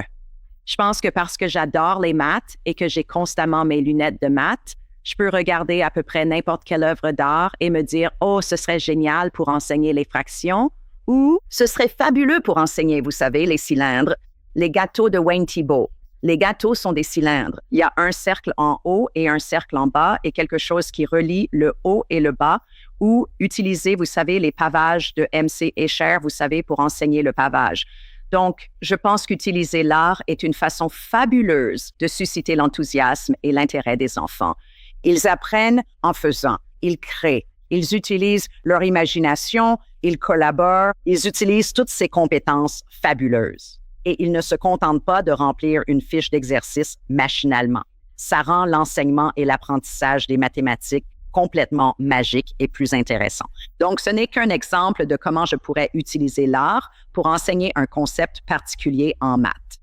pense que parce que j'adore les maths et que j'ai constamment mes lunettes de maths, je peux regarder à peu près n'importe quelle œuvre d'art et me dire « Oh, ce serait génial pour enseigner les fractions » ou « Ce serait fabuleux pour enseigner, vous savez, les cylindres, les gâteaux de Wayne Thibault. » Les gâteaux sont des cylindres. Il y a un cercle en haut et un cercle en bas et quelque chose qui relie le haut et le bas ou utiliser, vous savez, les pavages de M.C. Escher, vous savez, pour enseigner le pavage. Donc, je pense qu'utiliser l'art est une façon fabuleuse de susciter l'enthousiasme et l'intérêt des enfants. Ils apprennent en faisant, ils créent, ils utilisent leur imagination, ils collaborent, ils utilisent toutes ces compétences fabuleuses. Et ils ne se contentent pas de remplir une fiche d'exercice machinalement. Ça rend l'enseignement et l'apprentissage des mathématiques complètement magique et plus intéressant. Donc, ce n'est qu'un exemple de comment je pourrais utiliser l'art pour enseigner un concept particulier en maths.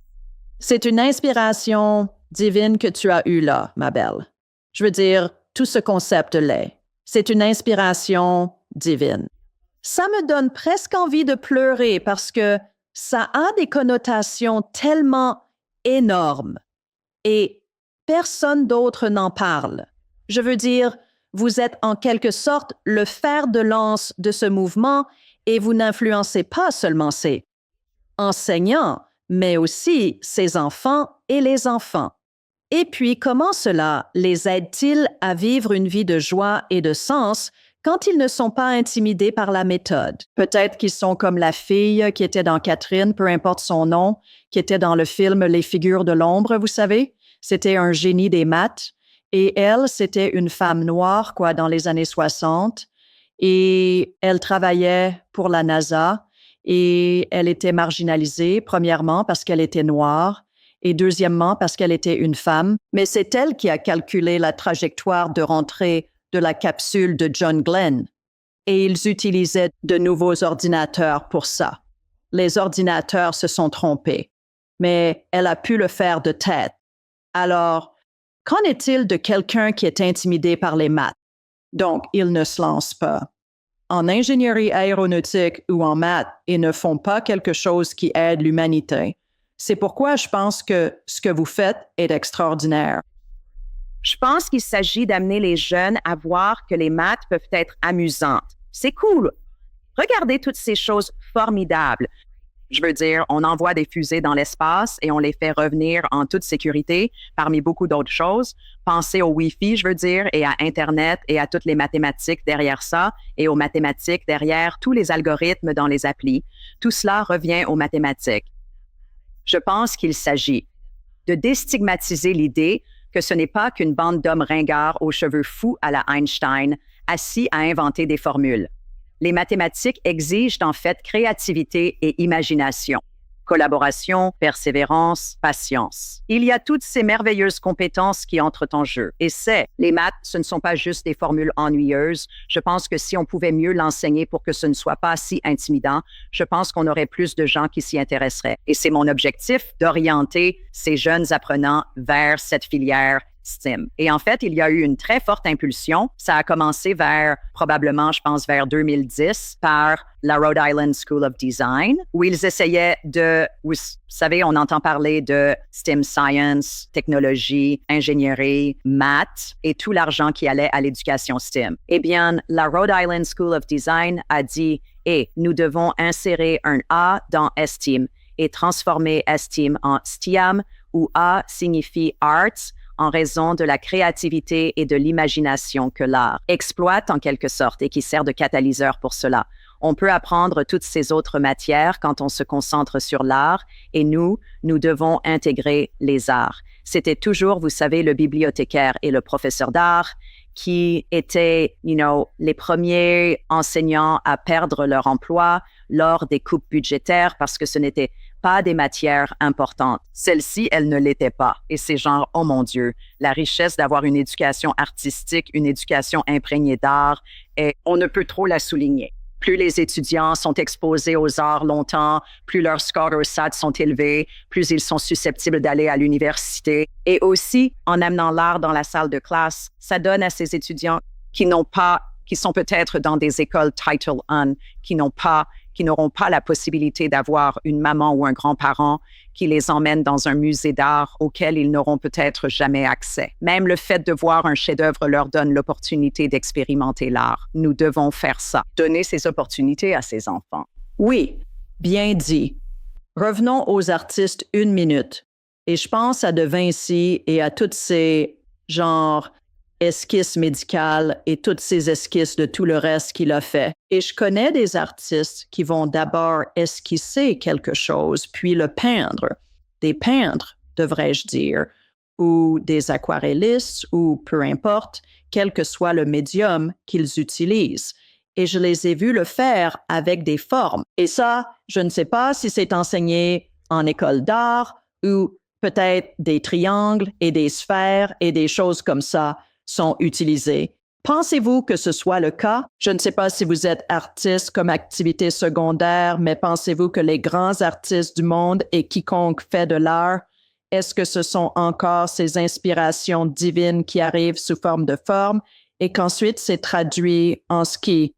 C'est une inspiration divine que tu as eue là, ma belle. Je veux dire, tout ce concept l'est. C'est une inspiration divine. Ça me donne presque envie de pleurer parce que ça a des connotations tellement énormes et personne d'autre n'en parle. Je veux dire, vous êtes en quelque sorte le fer de lance de ce mouvement et vous n'influencez pas seulement ces enseignants, mais aussi ces enfants et les enfants. Et puis, comment cela les aide-t-il à vivre une vie de joie et de sens quand ils ne sont pas intimidés par la méthode? Peut-être qu'ils sont comme la fille qui était dans Catherine, peu importe son nom, qui était dans le film Les figures de l'ombre, vous savez? C'était un génie des maths. Et elle, c'était une femme noire, dans les années 60. Et elle travaillait pour la NASA. Et elle était marginalisée, premièrement, parce qu'elle était noire. Et deuxièmement, parce qu'elle était une femme. Mais c'est elle qui a calculé la trajectoire de rentrée de la capsule de John Glenn. Et ils utilisaient de nouveaux ordinateurs pour ça. Les ordinateurs se sont trompés. Mais elle a pu le faire de tête. Alors, qu'en est-il de quelqu'un qui est intimidé par les maths? Donc, il ne se lance pas en ingénierie aéronautique ou en maths et ne font pas quelque chose qui aide l'humanité. C'est pourquoi je pense que ce que vous faites est extraordinaire. Je pense qu'il s'agit d'amener les jeunes à voir que les maths peuvent être amusantes. C'est cool. Regardez toutes ces choses formidables. Je veux dire, on envoie des fusées dans l'espace et on les fait revenir en toute sécurité parmi beaucoup d'autres choses. Pensez au Wi-Fi, je veux dire, et à Internet et à toutes les mathématiques derrière ça et aux mathématiques derrière tous les algorithmes dans les applis. Tout cela revient aux mathématiques. Je pense qu'il s'agit de déstigmatiser l'idée que ce n'est pas qu'une bande d'hommes ringards aux cheveux fous à la Einstein, assis à inventer des formules. Les mathématiques exigent en fait créativité et imagination. Collaboration, persévérance, patience. Il y a toutes ces merveilleuses compétences qui entrent en jeu. Et les maths, ce ne sont pas juste des formules ennuyeuses. Je pense que si on pouvait mieux l'enseigner pour que ce ne soit pas si intimidant, je pense qu'on aurait plus de gens qui s'y intéresseraient. Et c'est mon objectif d'orienter ces jeunes apprenants vers cette filière STEM. Et en fait, il y a eu une très forte impulsion. Ça a commencé probablement, je pense, vers 2010 par la Rhode Island School of Design, où ils essayaient vous savez, on entend parler de STEM Science, technologie, ingénierie, maths et tout l'argent qui allait à l'éducation STEM. Eh bien, la Rhode Island School of Design a dit, nous devons insérer un A dans STEAM et transformer STEAM en STEAM, où A signifie Arts, en raison de la créativité et de l'imagination que l'art exploite en quelque sorte et qui sert de catalyseur pour cela. On peut apprendre toutes ces autres matières quand on se concentre sur l'art et nous devons intégrer les arts. C'était toujours, vous savez, le bibliothécaire et le professeur d'art qui étaient, les premiers enseignants à perdre leur emploi lors des coupes budgétaires parce que ce n'était pas des matières importantes. Celle-ci, elle ne l'était pas. Et c'est genre, oh mon Dieu, la richesse d'avoir une éducation artistique, une éducation imprégnée d'art, et on ne peut trop la souligner. Plus les étudiants sont exposés aux arts longtemps, plus leurs scores au SAT sont élevés, plus ils sont susceptibles d'aller à l'université. Et aussi, en amenant l'art dans la salle de classe, ça donne à ces étudiants qui sont peut-être dans des écoles Title I, qui n'auront pas la possibilité d'avoir une maman ou un grand-parent qui les emmène dans un musée d'art auquel ils n'auront peut-être jamais accès. Même le fait de voir un chef-d'œuvre leur donne l'opportunité d'expérimenter l'art. Nous devons faire ça, donner ces opportunités à ces enfants. Oui, bien dit. Revenons aux artistes 1 minute. Et je pense à De Vinci et à toutes ces esquisses médicales et toutes ces esquisses de tout le reste qu'il a fait. Et je connais des artistes qui vont d'abord esquisser quelque chose, puis le peindre. Des peintres, devrais-je dire, ou des aquarellistes, ou peu importe, quel que soit le médium qu'ils utilisent. Et je les ai vus le faire avec des formes. Et ça, je ne sais pas si c'est enseigné en école d'art ou peut-être des triangles et des sphères et des choses comme ça sont utilisés. Pensez-vous que ce soit le cas? Je ne sais pas si vous êtes artiste comme activité secondaire, mais pensez-vous que les grands artistes du monde et quiconque fait de l'art, est-ce que ce sont encore ces inspirations divines qui arrivent sous forme de forme et qu'ensuite c'est traduit en ce qui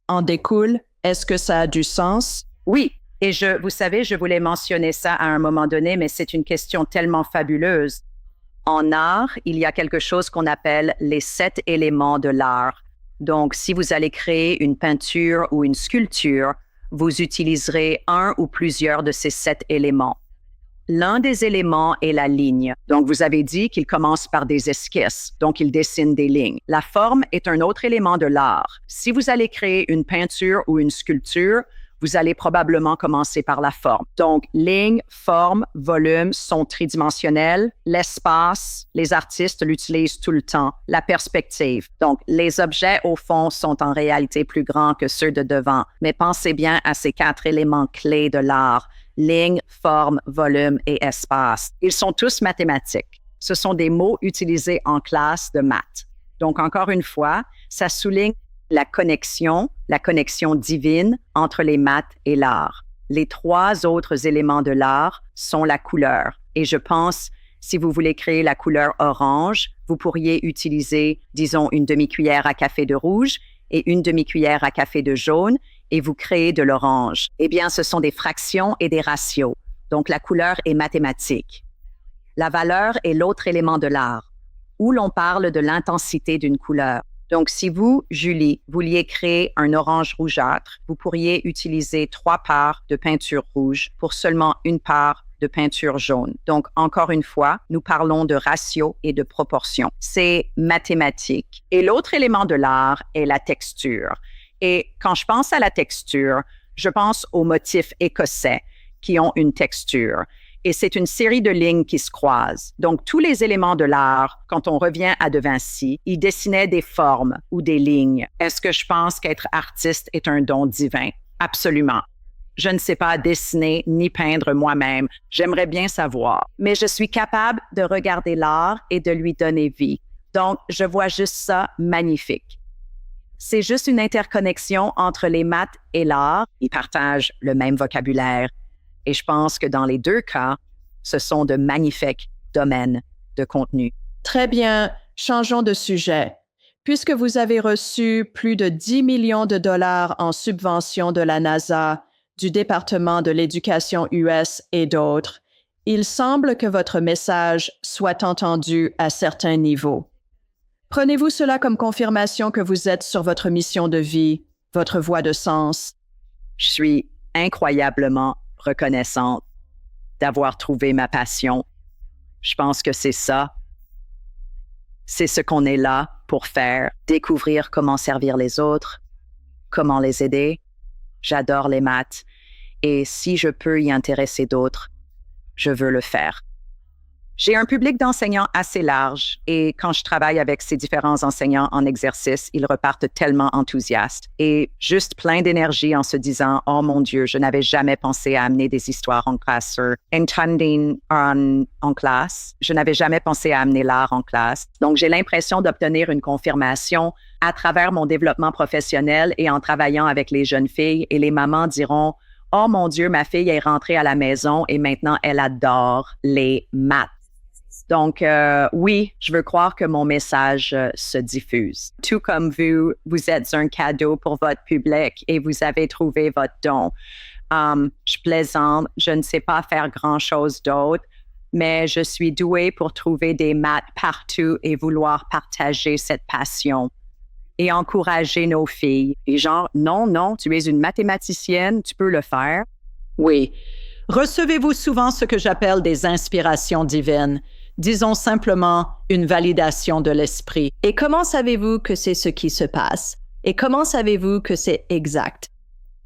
en découle? Est-ce que ça a du sens? Oui. Et vous savez, je voulais mentionner ça à un moment donné, mais c'est une question tellement fabuleuse. En art, il y a quelque chose qu'on appelle les 7 éléments de l'art. Donc, si vous allez créer une peinture ou une sculpture, vous utiliserez un ou plusieurs de ces 7 éléments. L'un des éléments est la ligne. Donc, vous avez dit qu'il commence par des esquisses. Donc, il dessine des lignes. La forme est un autre élément de l'art. Si vous allez créer une peinture ou une sculpture, vous allez probablement commencer par la forme. Donc, ligne, forme, volume sont tridimensionnels. L'espace, les artistes l'utilisent tout le temps. La perspective. Donc, les objets, au fond, sont en réalité plus grands que ceux de devant. Mais pensez bien à ces 4 éléments clés de l'art. Ligne, forme, volume et espace. Ils sont tous mathématiques. Ce sont des mots utilisés en classe de maths. Donc, encore une fois, ça souligne la connexion divine entre les maths et l'art. Les 3 autres éléments de l'art sont la couleur. Et je pense, si vous voulez créer la couleur orange, vous pourriez utiliser, disons, une demi-cuillère à café de rouge et une demi-cuillère à café de jaune et vous créez de l'orange. Eh bien, ce sont des fractions et des ratios. Donc, la couleur est mathématique. La valeur est l'autre élément de l'art, où l'on parle de l'intensité d'une couleur. Donc, si vous, Julie, vouliez créer un orange rougeâtre, vous pourriez utiliser 3 parts de peinture rouge pour seulement 1 part de peinture jaune. Donc, encore une fois, nous parlons de ratio et de proportion. C'est mathématique. Et l'autre élément de l'art est la texture. Et quand je pense à la texture, je pense aux motifs écossais qui ont une texture. Et c'est une série de lignes qui se croisent. Donc, tous les éléments de l'art, quand on revient à De Vinci, il dessinait des formes ou des lignes. Est-ce que je pense qu'être artiste est un don divin? Absolument. Je ne sais pas dessiner ni peindre moi-même. J'aimerais bien savoir. Mais je suis capable de regarder l'art et de lui donner vie. Donc, je vois juste ça magnifique. C'est juste une interconnexion entre les maths et l'art. Ils partagent le même vocabulaire. Et je pense que dans les deux cas, ce sont de magnifiques domaines de contenu. Très bien, changeons de sujet. Puisque vous avez reçu plus de 10 millions de dollars en subvention de la NASA, du département de l'Éducation US et d'autres, il semble que votre message soit entendu à certains niveaux. Prenez-vous cela comme confirmation que vous êtes sur votre mission de vie, votre voie de sens? Je suis incroyablement reconnaissante d'avoir trouvé ma passion. Je pense que c'est ça. C'est ce qu'on est là pour faire, découvrir comment servir les autres, comment les aider. J'adore les maths et si je peux y intéresser d'autres, je veux le faire. J'ai un public d'enseignants assez large et quand je travaille avec ces différents enseignants en exercice, ils repartent tellement enthousiastes et juste plein d'énergie en se disant « Oh mon Dieu, je n'avais jamais pensé à amener des histoires en classe sur intending en classe. Je n'avais jamais pensé à amener l'art en classe. » Donc, j'ai l'impression d'obtenir une confirmation à travers mon développement professionnel et en travaillant avec les jeunes filles et les mamans diront « Oh mon Dieu, ma fille est rentrée à la maison et maintenant elle adore les maths. » Donc, oui, je veux croire que mon message se diffuse. Tout comme vous, vous êtes un cadeau pour votre public et vous avez trouvé votre don. Je plaisante, je ne sais pas faire grand-chose d'autre, mais je suis douée pour trouver des maths partout et vouloir partager cette passion et encourager nos filles. Et genre, non, tu es une mathématicienne, tu peux le faire. Oui. Recevez-vous souvent ce que j'appelle des inspirations divines? Disons simplement une validation de l'esprit. Et comment savez-vous que c'est ce qui se passe? Et comment savez-vous que c'est exact?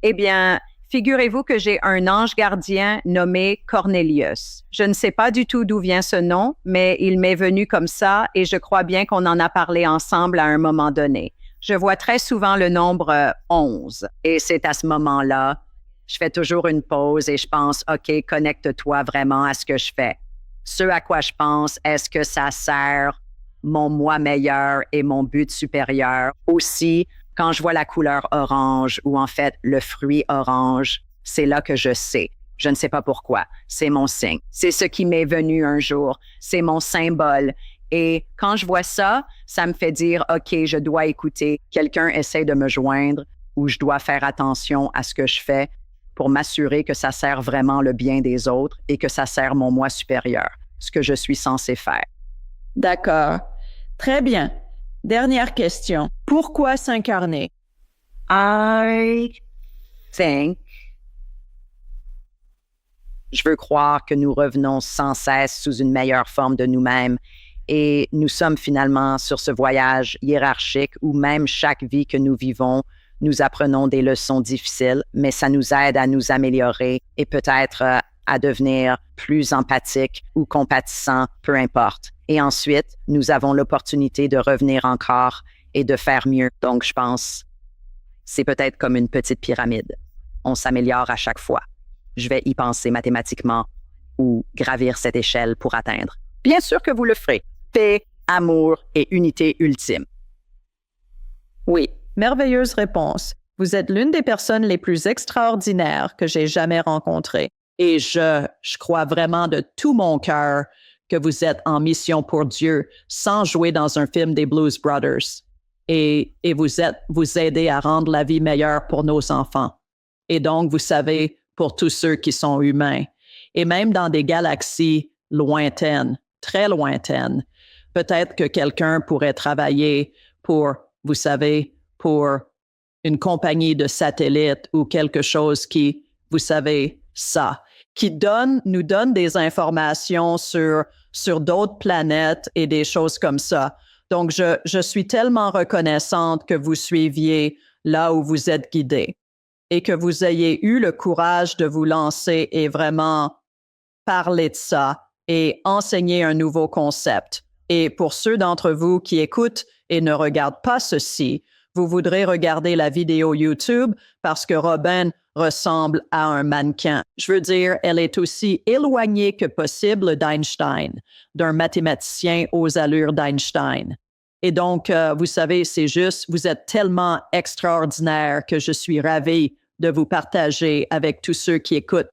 Eh bien, figurez-vous que j'ai un ange gardien nommé Cornelius. Je ne sais pas du tout d'où vient ce nom, mais il m'est venu comme ça et je crois bien qu'on en a parlé ensemble à un moment donné. Je vois très souvent le nombre 11 et c'est à ce moment-là, je fais toujours une pause et je pense, OK, connecte-toi vraiment à ce que je fais. Ce à quoi je pense, est-ce que ça sert mon moi meilleur et mon but supérieur? Aussi, quand je vois la couleur orange ou en fait le fruit orange, c'est là que je sais. Je ne sais pas pourquoi. C'est mon signe. C'est ce qui m'est venu un jour. C'est mon symbole. Et quand je vois ça, ça me fait dire, OK, je dois écouter. Quelqu'un essaie de me joindre ou je dois faire attention à ce que je fais pour m'assurer que ça sert vraiment le bien des autres et que ça sert mon moi supérieur, ce que je suis censé faire. D'accord. Très bien. Dernière question. Pourquoi s'incarner? I think. Je veux croire que nous revenons sans cesse sous une meilleure forme de nous-mêmes et nous sommes finalement sur ce voyage hiérarchique où même chaque vie que nous vivons, nous apprenons des leçons difficiles, mais ça nous aide à nous améliorer et peut-être à devenir plus empathiques ou compatissants, peu importe. Et ensuite, nous avons l'opportunité de revenir encore et de faire mieux. Donc, je pense, c'est peut-être comme une petite pyramide. On s'améliore à chaque fois. Je vais y penser mathématiquement ou gravir cette échelle pour atteindre. Bien sûr que vous le ferez. Paix, amour et unité ultime. Oui. Merveilleuse réponse. Vous êtes l'une des personnes les plus extraordinaires que j'ai jamais rencontrées. Et je crois vraiment de tout mon cœur que vous êtes en mission pour Dieu sans jouer dans un film des Blues Brothers. Et vous aidez à rendre la vie meilleure pour nos enfants. Et donc, vous savez, pour tous ceux qui sont humains. Et même dans des galaxies lointaines, très lointaines, peut-être que quelqu'un pourrait travailler pour, vous savez, pour une compagnie de satellites ou quelque chose qui, vous savez, qui nous donne des informations sur d'autres planètes et des choses comme ça. Donc, je suis tellement reconnaissante que vous suiviez là où vous êtes guidé et que vous ayez eu le courage de vous lancer et vraiment parler de ça et enseigner un nouveau concept. Et pour ceux d'entre vous qui écoutent et ne regardent pas ceci, vous voudrez regarder la vidéo YouTube parce que Robin ressemble à un mannequin. Je veux dire, elle est aussi éloignée que possible d'Einstein, d'un mathématicien aux allures d'Einstein. Et donc, vous savez, c'est juste, vous êtes tellement extraordinaire que je suis ravie de vous partager avec tous ceux qui écoutent.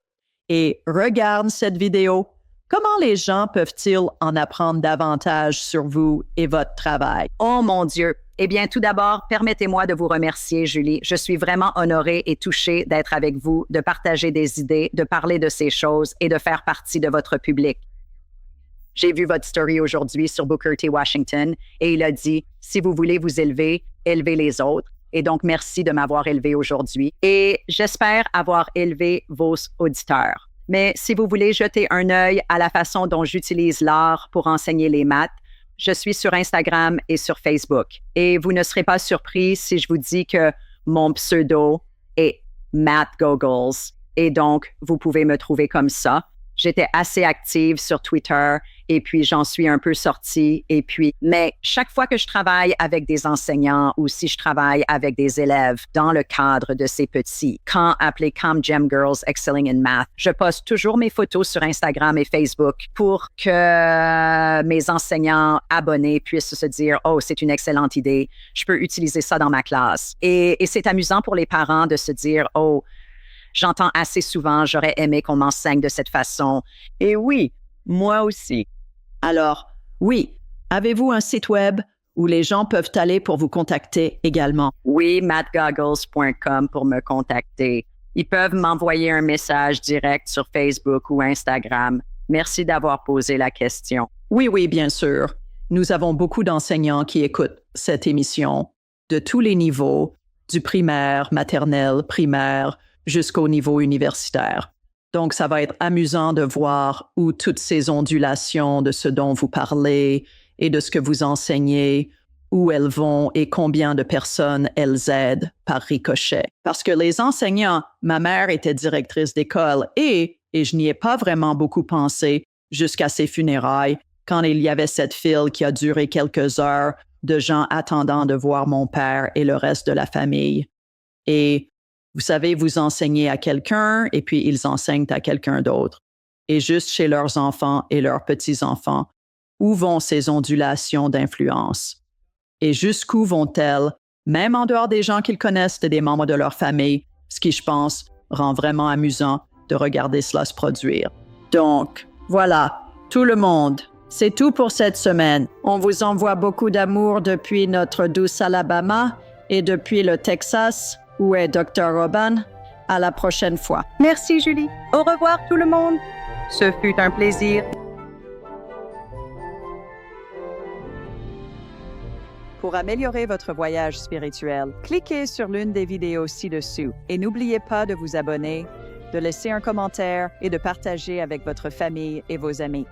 Et regardent cette vidéo. Comment les gens peuvent-ils en apprendre davantage sur vous et votre travail? Oh mon Dieu! Eh bien, tout d'abord, permettez-moi de vous remercier, Julie. Je suis vraiment honorée et touchée d'être avec vous, de partager des idées, de parler de ces choses et de faire partie de votre public. J'ai vu votre story aujourd'hui sur Booker T. Washington et il a dit, si vous voulez vous élever, élevez les autres. Et donc, merci de m'avoir élevé aujourd'hui. Et j'espère avoir élevé vos auditeurs. Mais si vous voulez jeter un œil à la façon dont j'utilise l'art pour enseigner les maths, je suis sur Instagram et sur Facebook. Et vous ne serez pas surpris si je vous dis que mon pseudo est Math Goggles. Et donc, vous pouvez me trouver comme ça. J'étais assez active sur Twitter et puis j'en suis un peu sortie. Mais chaque fois que je travaille avec des enseignants ou si je travaille avec des élèves dans le cadre de ces petits camps appelés Camp Gem Girls Excelling in Math, je poste toujours mes photos sur Instagram et Facebook pour que mes enseignants abonnés puissent se dire « Oh, c'est une excellente idée, je peux utiliser ça dans ma classe. » Et c'est amusant pour les parents de se dire « Oh, j'entends assez souvent, j'aurais aimé qu'on m'enseigne de cette façon. » Et oui, moi aussi. Alors, oui, avez-vous un site web où les gens peuvent aller pour vous contacter également? Oui, mathgoggles.com pour me contacter. Ils peuvent m'envoyer un message direct sur Facebook ou Instagram. Merci d'avoir posé la question. Oui, bien sûr. Nous avons beaucoup d'enseignants qui écoutent cette émission de tous les niveaux, du primaire, maternelle, primaire, jusqu'au niveau universitaire. Donc, ça va être amusant de voir où toutes ces ondulations de ce dont vous parlez et de ce que vous enseignez, où elles vont et combien de personnes elles aident par ricochet. Parce que les enseignants, ma mère était directrice d'école et je n'y ai pas vraiment beaucoup pensé jusqu'à ses funérailles, quand il y avait cette file qui a duré quelques heures de gens attendant de voir mon père et le reste de la famille. Et vous savez, vous enseignez à quelqu'un et puis ils enseignent à quelqu'un d'autre. Et juste chez leurs enfants et leurs petits-enfants, où vont ces ondulations d'influence? Et jusqu'où vont-elles, même en dehors des gens qu'ils connaissent et des membres de leur famille, ce qui, je pense, rend vraiment amusant de regarder cela se produire. Donc, voilà, tout le monde. C'est tout pour cette semaine. On vous envoie beaucoup d'amour depuis notre douce Alabama et depuis le Texas. Où est Dr. Robin? À la prochaine fois. Merci, Julie. Au revoir, tout le monde. Ce fut un plaisir. Pour améliorer votre voyage spirituel, cliquez sur l'une des vidéos ci-dessous et n'oubliez pas de vous abonner, de laisser un commentaire et de partager avec votre famille et vos amis.